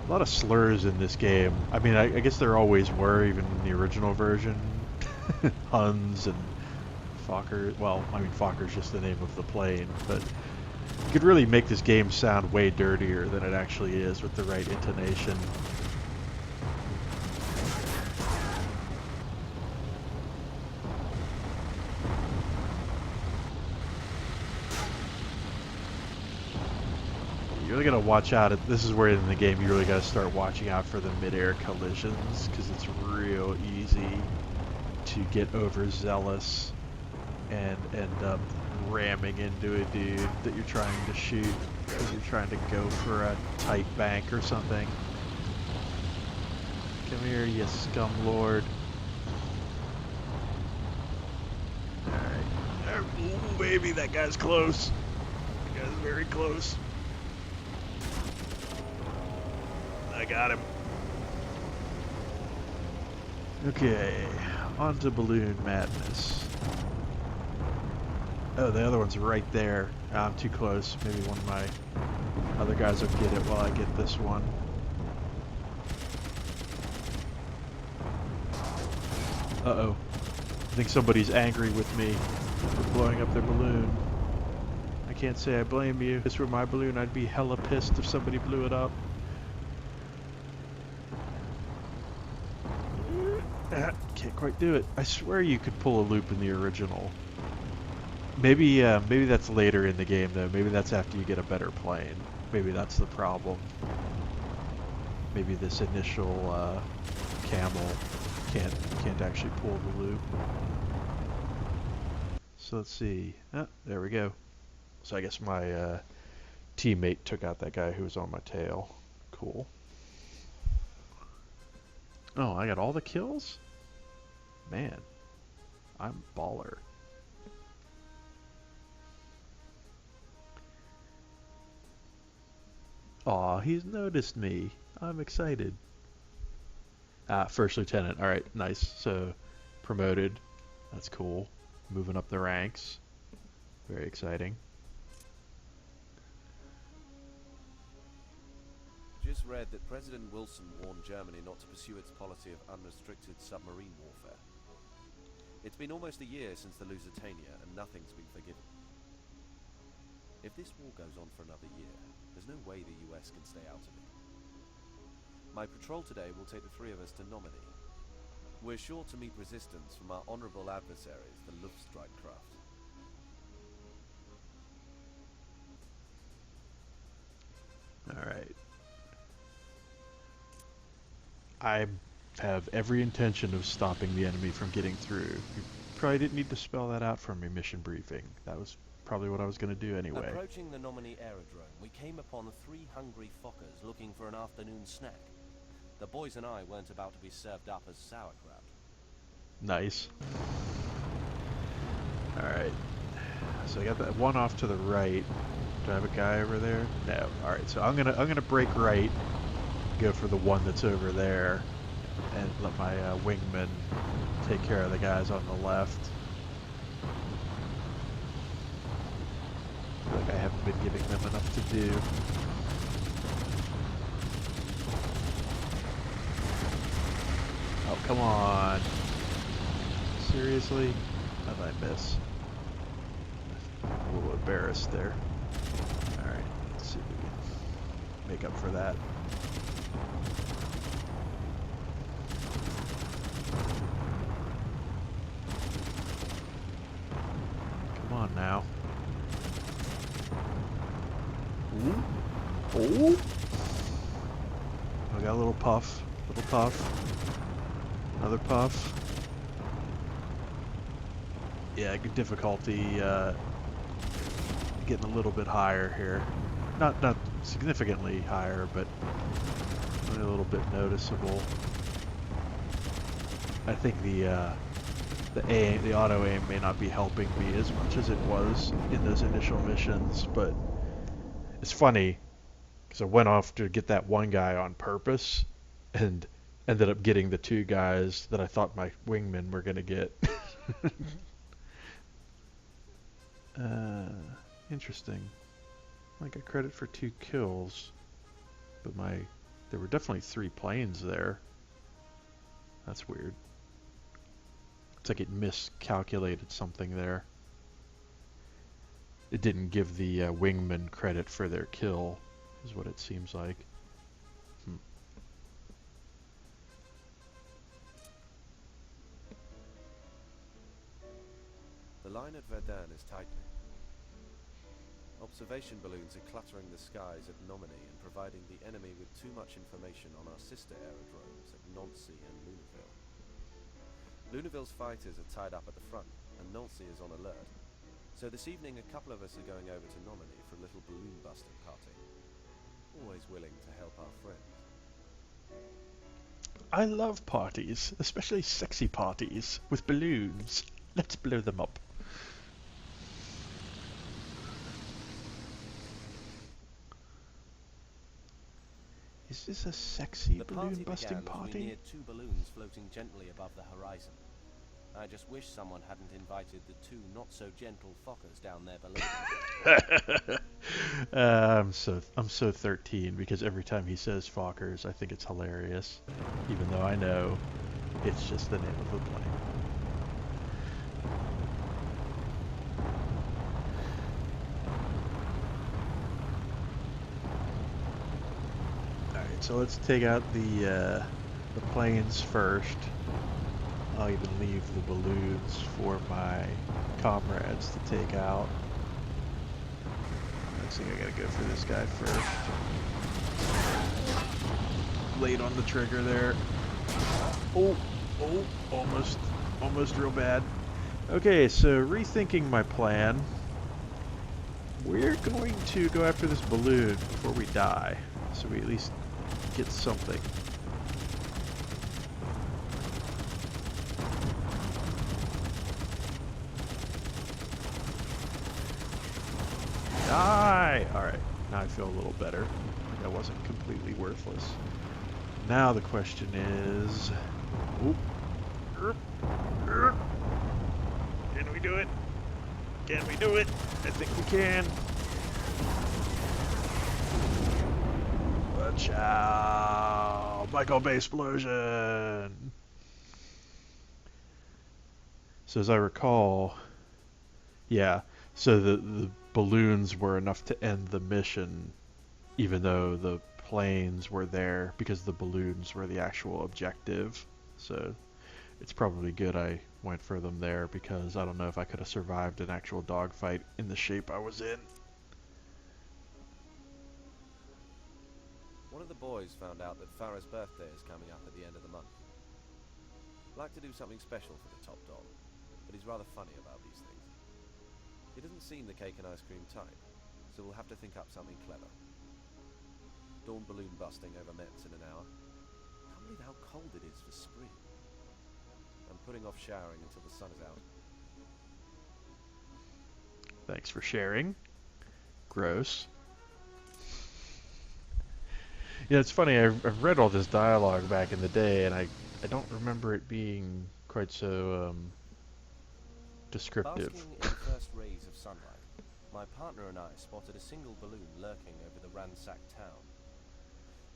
A lot of slurs in this game. I mean, I guess there always were, even in the original version. Huns and Fokker. Well, I mean, Fokker's just the name of the plane, but you could really make this game sound way dirtier than it actually is with the right intonation. You really gotta watch out. This is where in the game you really gotta start watching out for the mid-air collisions, because it's real easy to get overzealous and end up ramming into a dude that you're trying to shoot because you're trying to go for a tight bank or something. Come here, you scum lord. Alright. Ooh, baby, that guy's close. That guy's very close. I got him. Okay, on to balloon madness. Oh, the other one's right there. I'm too close. Maybe one of my other guys will get it while I get this one. Uh-oh. I think somebody's angry with me for blowing up their balloon. I can't say I blame you. If this were my balloon, I'd be hella pissed if somebody blew it up. Can't quite do it. I swear you could pull a loop in the original. Maybe that's later in the game though. Maybe that's after you get a better plane. Maybe that's the problem. Maybe this initial camel can't actually pull the loop. So let's see. Ah, there we go. So I guess my teammate took out that guy who was on my tail. Cool. Oh, I got all the kills? Man, I'm baller. Aw, he's noticed me. I'm excited. First lieutenant. Alright, nice. So, promoted. That's cool. Moving up the ranks. Very exciting. Just read that President Wilson warned Germany not to pursue its policy of unrestricted submarine warfare. It's been almost a year since the Lusitania, and nothing's been forgiven. If this war goes on for another year, there's no way the US can stay out of it. My patrol today will take the 3 of us to Normandy. We're sure to meet resistance from our honorable adversaries, the Luftstreitkräfte. Alright. I have every intention of stopping the enemy from getting through. You probably didn't need to spell that out for me, mission briefing. That was probably what I was going to do anyway. Approaching the Normandy aerodrome, we came upon 3 hungry Fokkers looking for an afternoon snack. The boys and I weren't about to be served up as sauerkraut. Nice. Alright. So I got that one off to the right. Do I have a guy over there? No. Alright, so I'm gonna break right, go for the one that's over there, and let my wingman take care of the guys on the left. I feel like I haven't been giving them enough to do. Oh, come on. Seriously? How did I miss? A little embarrassed there. Alright, let's see if we can make up for that. Come on now. Ooh. Oh! I got a little puff. Little puff. Another puff. Yeah, good difficulty getting a little bit higher here. Not significantly higher, but only a little bit noticeable. I think the the auto aim may not be helping me as much as it was in those initial missions, but it's funny because I went off to get that one guy on purpose and ended up getting the two guys that I thought my wingmen were gonna get. Interesting. I got credit for 2 kills, but there were definitely 3 planes there. That's weird. It's like it miscalculated something there. It didn't give the wingman credit for their kill, is what it seems like. The line at Verdun is tightening. Observation balloons are cluttering the skies at Nomeny and providing the enemy with too much information on our sister aerodromes at Nancy and Luneville. Luneville's fighters are tied up at the front, and Nancy is on alert. So this evening a couple of us are going over to Nomeny for a little balloon busting party. Always willing to help our friends. I love parties, especially sexy parties with balloons. Let's blow them up. Is this a sexy balloon busting party? We neared 2 balloons floating gently above the horizon. I just wish someone hadn't invited the 2 not-so-gentle Fockers down there below. I'm so 13 because every time he says Fockers, I think it's hilarious, even though I know it's just the name of a plane. Alright, so let's take out the planes first. I'll even leave the balloons for my comrades to take out. Next thing I gotta go for this guy first. Late on the trigger there. Oh, almost real bad. Okay, so rethinking my plan. We're going to go after this balloon before we die, so we at least get something. Die! Alright, now I feel a little better. That wasn't completely worthless. Now the question is... Can we do it? Can we do it? I think we can. Watch out! Michael Bay explosion! So as I recall... Yeah, so the balloons were enough to end the mission, even though the planes were there, because the balloons were the actual objective. So it's probably good I went for them there, because I don't know if I could have survived an actual dogfight in the shape I was in. One of the boys found out that Farah's birthday is coming up at the end of the month. I'd like to do something special for the top dog, but he's rather funny about these things. He doesn't seem the cake and ice cream type, so we'll have to think up something clever. Dawn balloon busting over Metz in an hour. Can't believe how cold it is for spring. I'm putting off showering until the sun is out. Thanks for sharing. Gross. Yeah, it's funny, I've read all this dialogue back in the day, and I don't remember it being quite so descriptive. Basking in the first rays of sunlight, my partner and I spotted a single balloon lurking over the ransacked town.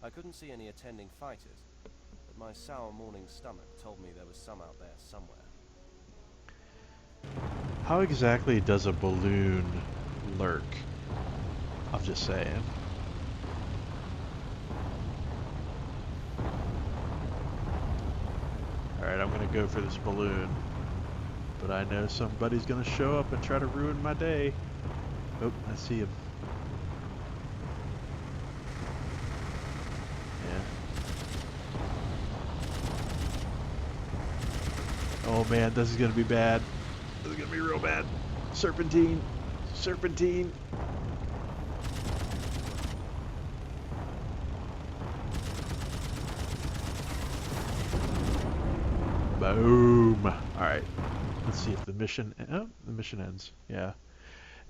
I couldn't see any attending fighters, but my sour morning stomach told me there was some out there somewhere. How exactly does a balloon lurk? I'm just saying. Alright, I'm gonna go for this balloon. But I know somebody's gonna show up and try to ruin my day. Oh, I see him. Yeah. Oh man, this is gonna be bad. This is gonna be real bad. Serpentine. Serpentine. Boom. Alright. Let's see if the mission. Oh, the mission ends. Yeah.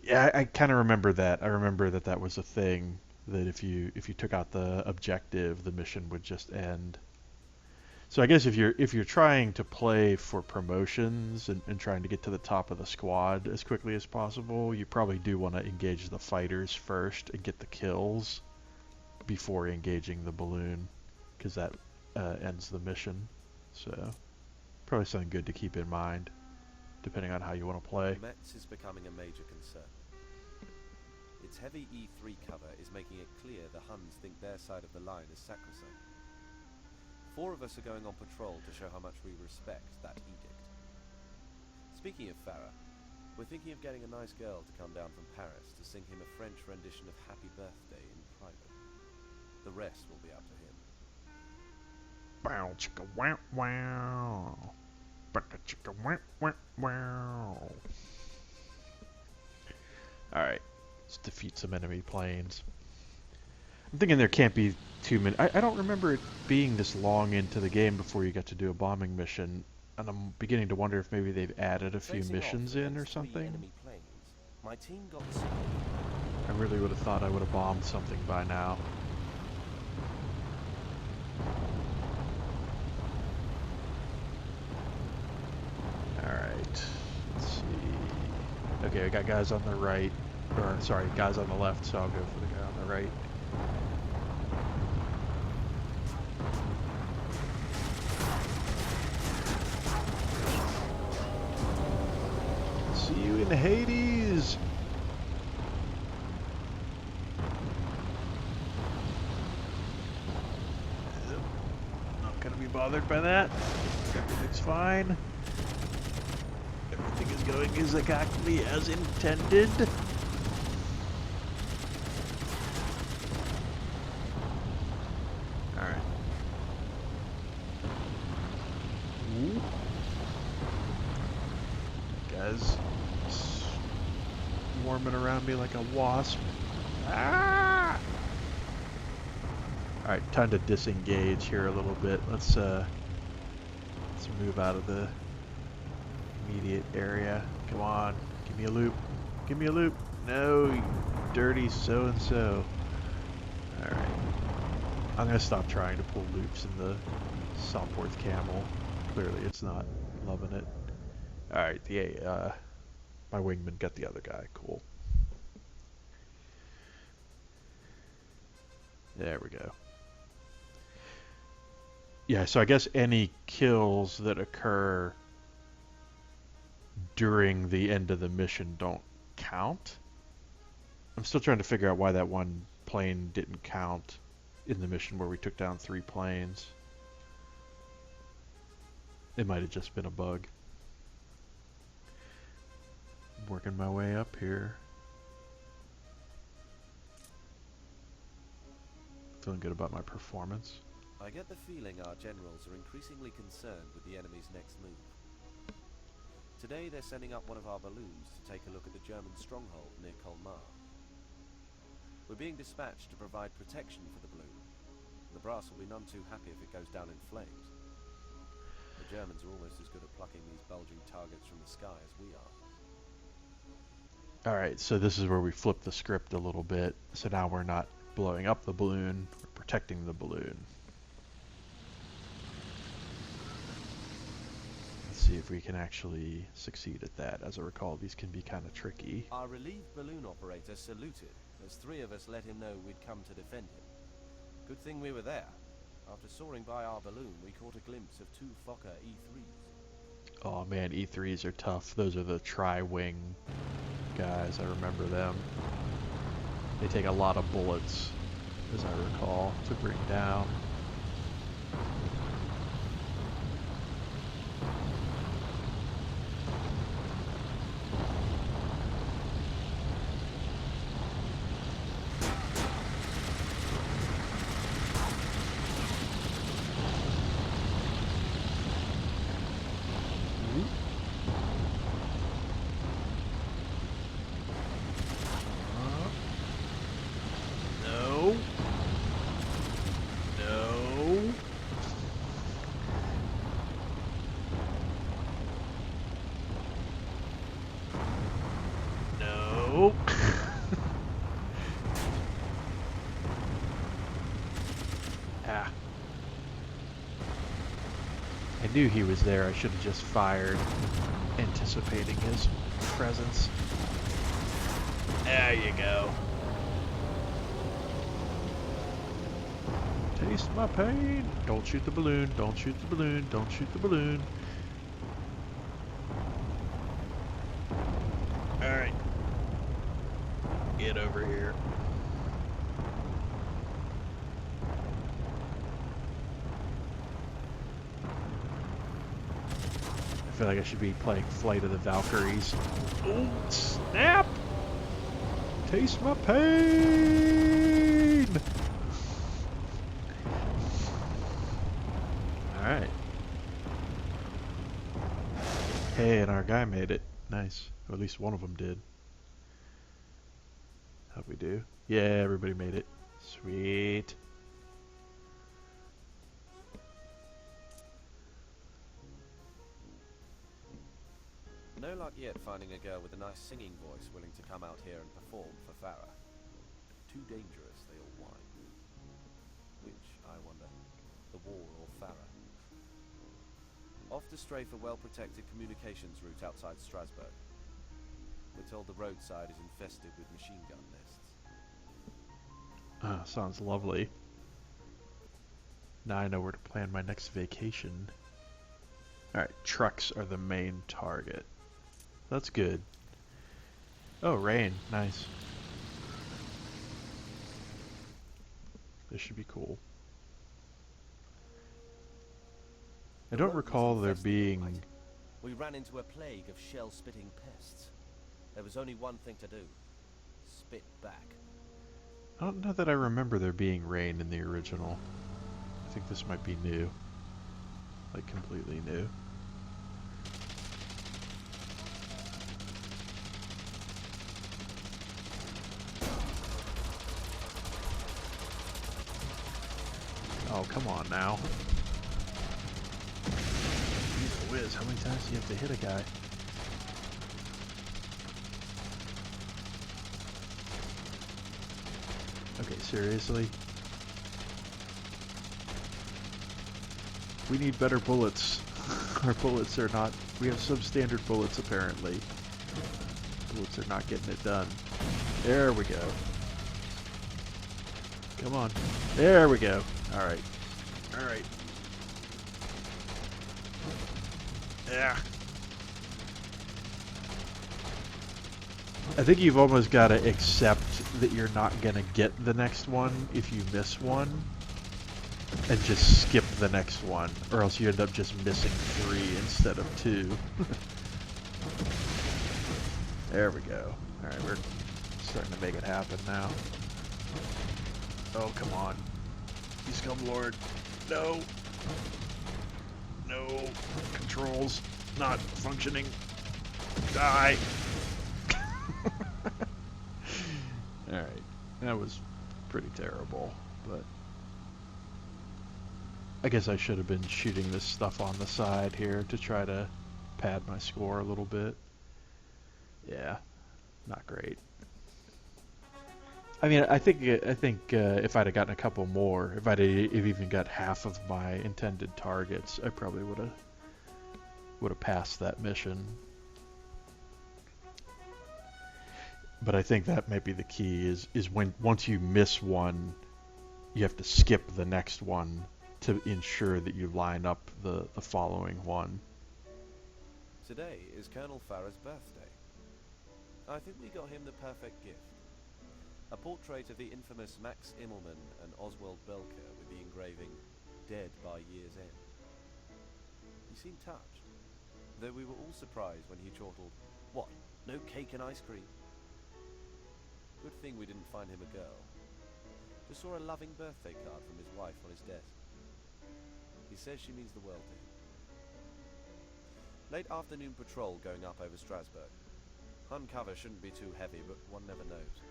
Yeah, I kind of remember that. I remember that that was a thing. That if you took out the objective, the mission would just end. So I guess if you're trying to play for promotions and trying to get to the top of the squad as quickly as possible, you probably do want to engage the fighters first and get the kills before engaging the balloon, because that ends the mission. So probably something good to keep in mind, depending on how you want to play. Metz is becoming a major concern. Its heavy E3 cover is making it clear the Huns think their side of the line is sacrosanct. 4 of us are going on patrol to show how much we respect that edict. Speaking of Farah, we're thinking of getting a nice girl to come down from Paris to sing him a French rendition of Happy Birthday in private. The rest will be up to him. Wow, chicka wow wow. Baka chicka wow wow wow. Alright, let's defeat some enemy planes. I'm thinking there can't be too many. I don't remember it being this long into the game before you got to do a bombing mission, and I'm beginning to wonder if maybe they've added a few missions in or something. Enemy planes, my team got the signal. I really would have thought I would have bombed something by now. Alright, let's see. Okay, we got guys on the right, or sorry, guys on the left, so I'll go for the guy on the right. See you in Hades! Not gonna be bothered by that. Everything's fine. Everything is going exactly as intended. Alright. Guys swarming around me like a wasp. Ah! Alright, time to disengage here a little bit. Let's move out of the immediate area. Come on, give me a loop. Give me a loop. No, you dirty so-and-so. Alright. I'm gonna stop trying to pull loops in the Sopworth Camel. Clearly it's not loving it. Alright, my wingman got the other guy. Cool. There we go. Yeah, so I guess any kills that occur during the end of the mission don't count. I'm still trying to figure out why that one plane didn't count in the mission where we took down 3 planes. It might have just been a bug. Working my way up here. Feeling good about my performance. I get the feeling our generals are increasingly concerned with the enemy's next move. Today they're sending up one of our balloons to take a look at the German stronghold near Colmar. We're being dispatched to provide protection for the balloon. The brass will be none too happy if it goes down in flames. The Germans are almost as good at plucking these bulging targets from the sky as we are. Alright, so this is where we flip the script a little bit. So now we're not blowing up the balloon, we're protecting the balloon. Let's see if we can actually succeed at that. As I recall, these can be kind of tricky. Our relieved balloon operator saluted as 3 of us let him know we'd come to defend him. Good thing we were there. After soaring by our balloon, we caught a glimpse of 2 Fokker E3s. Oh man, E3s are tough. Those are the tri-wing guys. I remember them. They take a lot of bullets, as I recall, to bring down. No. knew he was there. I should have just fired, anticipating his presence. There you go. Taste my pain. Don't shoot the balloon. Don't shoot the balloon. Don't shoot the balloon. Alright. Get over here. I feel like I should be playing Flight of the Valkyries. Oh, snap! Taste my pain! Alright. Hey, and our guy made it. Nice. Or at least one of them did. How'd we do? Yeah, everybody made it. Sweet. No luck yet finding a girl with a nice singing voice willing to come out here and perform for Farah. Too dangerous, they all whine. Which, I wonder, the war or Farah? Off to strafe a well-protected communications route outside Strasbourg. We're told the roadside is infested with machine gun nests. Sounds lovely. Now I know where to plan my next vacation. Alright, trucks are the main target. That's good. Oh, rain. Nice. This should be cool. I don't recall there being... We ran into a plague of shell-spitting pests. There was only one thing to do. Spit back. I don't know that I remember there being rain in the original. I think this might be new. Like, completely new. Oh, come on now. Jeez whiz, how many times do you have to hit a guy? Okay, seriously? We need better bullets. Our bullets are not... We have substandard bullets, apparently. Bullets are not getting it done. There we go. Come on. There we go. Alright. Alright. Yeah. I think you've almost got to accept that you're not going to get the next one if you miss one. And just skip the next one. Or else you end up just missing 3 instead of 2. There we go. Alright, we're starting to make it happen now. Oh, come on. You scum lord. No. No. Controls not functioning. Die. Alright. That was pretty terrible, but... I guess I should have been shooting this stuff on the side here to try to pad my score a little bit. Yeah. Not great. I mean, I think if I'd have gotten a couple more, if I'd have even got half of my intended targets, I probably would have passed that mission. But I think that might be the key is when once you miss one, you have to skip the next one to ensure that you line up the following one. Today is Colonel Farah's birthday. I think we got him the perfect gift. A portrait of the infamous Max Immelmann and Oswald Belker with the engraving, "Dead by year's end." He seemed touched, though we were all surprised when he chortled, "What, no cake and ice cream?" Good thing we didn't find him a girl. Just saw a loving birthday card from his wife on his desk. He says she means the world to him. Late afternoon patrol going up over Strasbourg. Hun cover shouldn't be too heavy, but one never knows.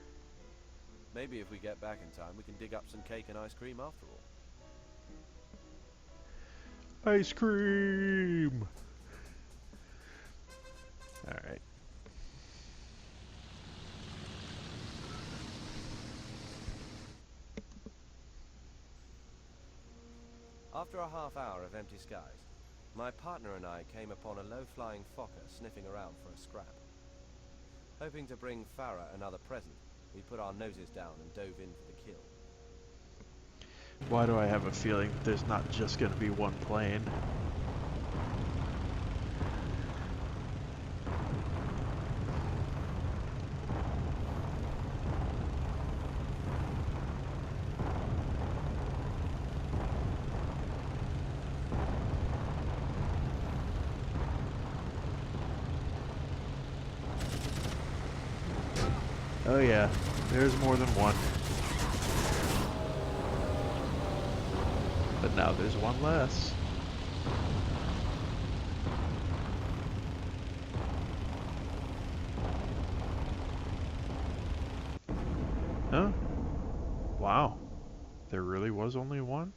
Maybe if we get back in time, we can dig up some cake and ice cream after all. Ice cream! Alright. After a half hour of empty skies, My partner and I came upon a low-flying fokker sniffing around for a scrap. Hoping to bring Farah another present, we put our noses down and dove in for the kill. Why do I have a feeling there's not just going to be one plane? Oh yeah, there's more than one. But now there's one less. Huh? Wow. There really was only one?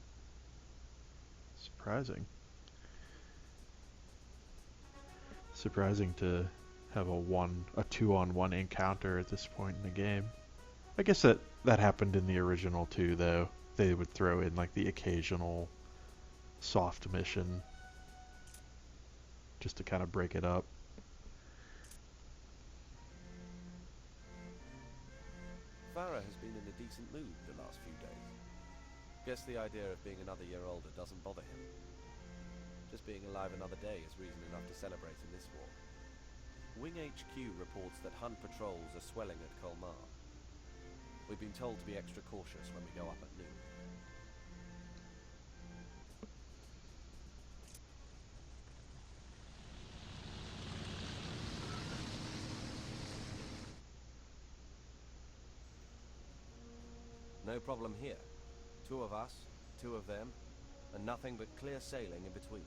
Surprising. Surprising to have a 2-on-1 encounter at this point in the game. I guess that happened in the original too, though. They would throw in like the occasional soft mission just to kind of break it up. Farah has been in a decent mood the last few days. Guess the idea of being another year older doesn't bother him. Just being alive another day is reason enough to celebrate in this war. Wing HQ reports that Hun patrols are swelling at Colmar. We've been told to be extra cautious when we go up at noon. No problem here. 2 of us, 2 of them, and nothing but clear sailing in between.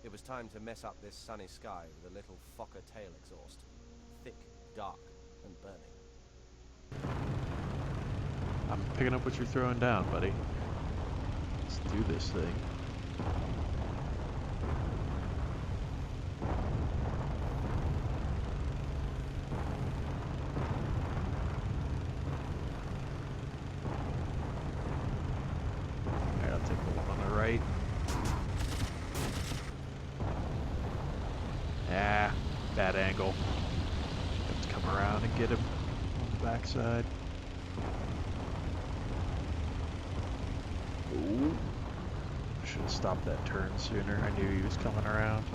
It was time to mess up this sunny sky with a little Fokker tail exhaust. Thick, dark, and burning. I'm picking up what you're throwing down, buddy. Let's do this thing. Alright, I'll take the one on the right. Ah, bad angle. Have to come around and get him on the backside. Ooh. I should have stopped that turn sooner. I knew he was coming around.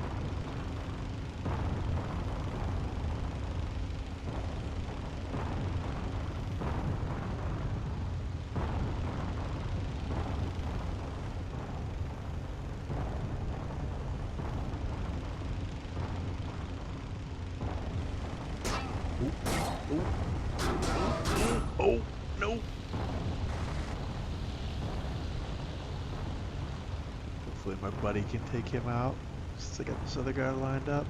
Oh, no. Hopefully my buddy can take him out, since I got this other guy lined up.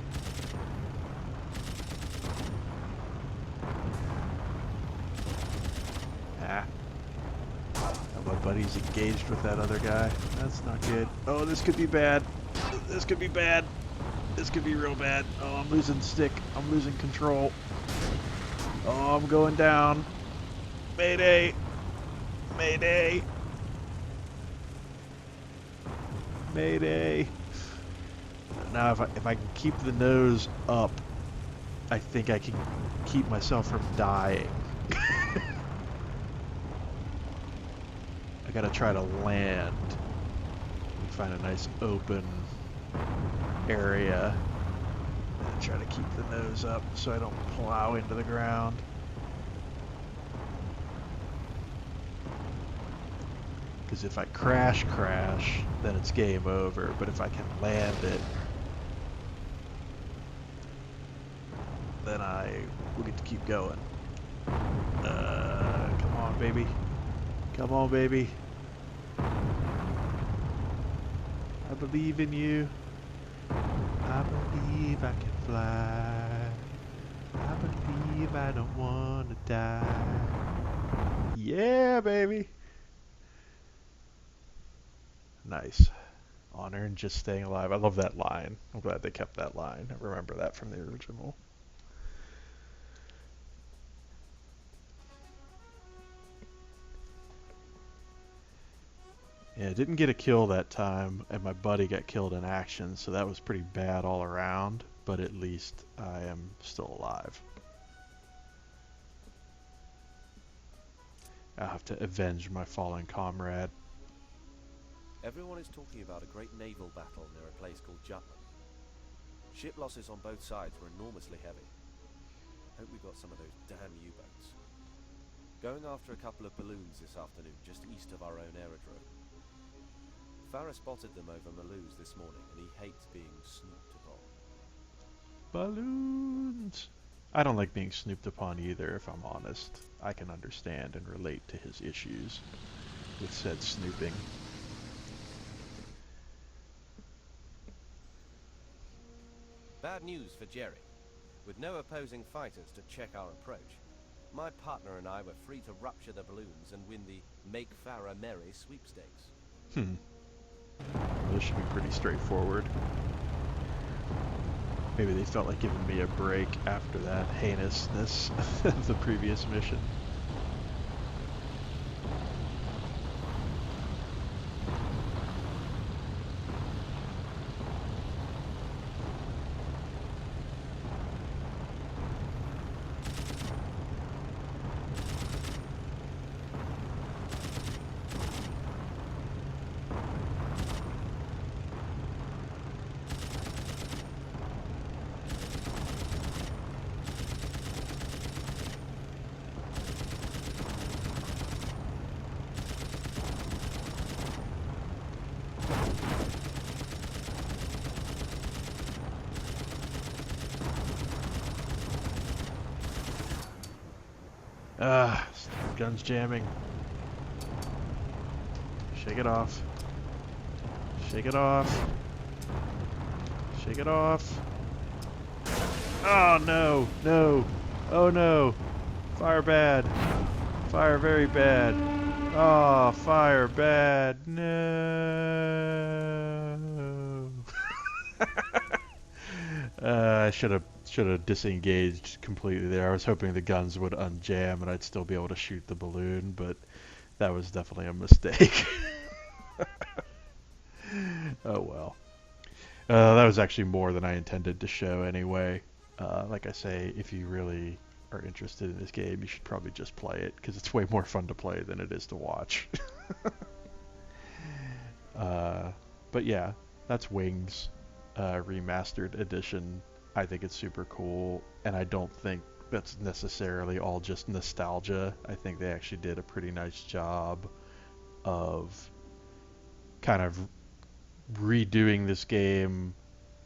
Ah. Now my buddy's engaged with that other guy. That's not good. Oh, this could be bad. This could be bad. This could be real bad. Oh, I'm losing stick. I'm losing control. Oh, I'm going down. Mayday. Mayday. Mayday. Now, if I can keep the nose up, I think I can keep myself from dying. I gotta try to land. Find a nice open area. And try to keep the nose up so I don't plow into the ground. Because if I crash, then it's game over. But if I can land it, then I will get to keep going. Come on, baby. Come on, baby. I believe in you. I believe I can fly. I believe I don't want to die. Yeah, baby. Nice. Honor and just staying alive. I love that line. I'm glad they kept that line. I remember that from the original. Yeah, didn't get a kill that time, and my buddy got killed in action, so that was pretty bad all around, but at least I am still alive. I'll have to avenge my fallen comrade. Everyone is talking about a great naval battle near a place called Jutland. Ship losses on both sides were enormously heavy. Hope we got some of those damn U-boats. Going after a couple of balloons this afternoon, just east of our own aerodrome. Farah spotted them over Malouse this morning, and he hates being snooped upon. Balloons! I don't like being snooped upon either, if I'm honest. I can understand and relate to his issues with said snooping. Bad news for Jerry. With no opposing fighters to check our approach, my partner and I were free to rupture the balloons and win the Make Farah Merry sweepstakes. This should be pretty straightforward. Maybe they felt like giving me a break after that heinousness of the previous mission. Gun's jamming. Shake it off. Shake it off. Shake it off. Oh no, no. Oh no. Fire bad. Fire very bad. Oh, fire bad. No. I should have disengaged completely there. I was hoping the guns would unjam and I'd still be able to shoot the balloon, but that was definitely a mistake. Oh well. That was actually more than I intended to show anyway. Like I say, if you really are interested in this game, you should probably just play it, because it's way more fun to play than it is to watch. But yeah, that's Wings Remastered Edition. I think it's super cool, and I don't think that's necessarily all just nostalgia. I think they actually did a pretty nice job of kind of redoing this game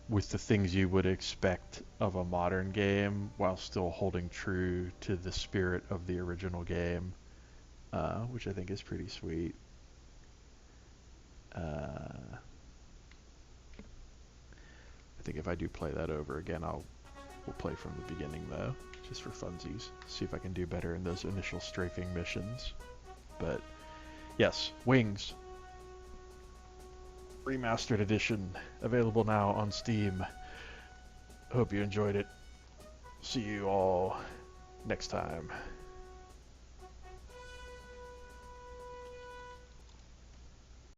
with the things you would expect of a modern game while still holding true to the spirit of the original game, which I think is pretty sweet. I think if I do play that over again, we'll play from the beginning though, just for funsies. See if I can do better in those initial strafing missions. But yes, Wings Remastered Edition, available now on Steam. Hope you enjoyed it. See you all next time.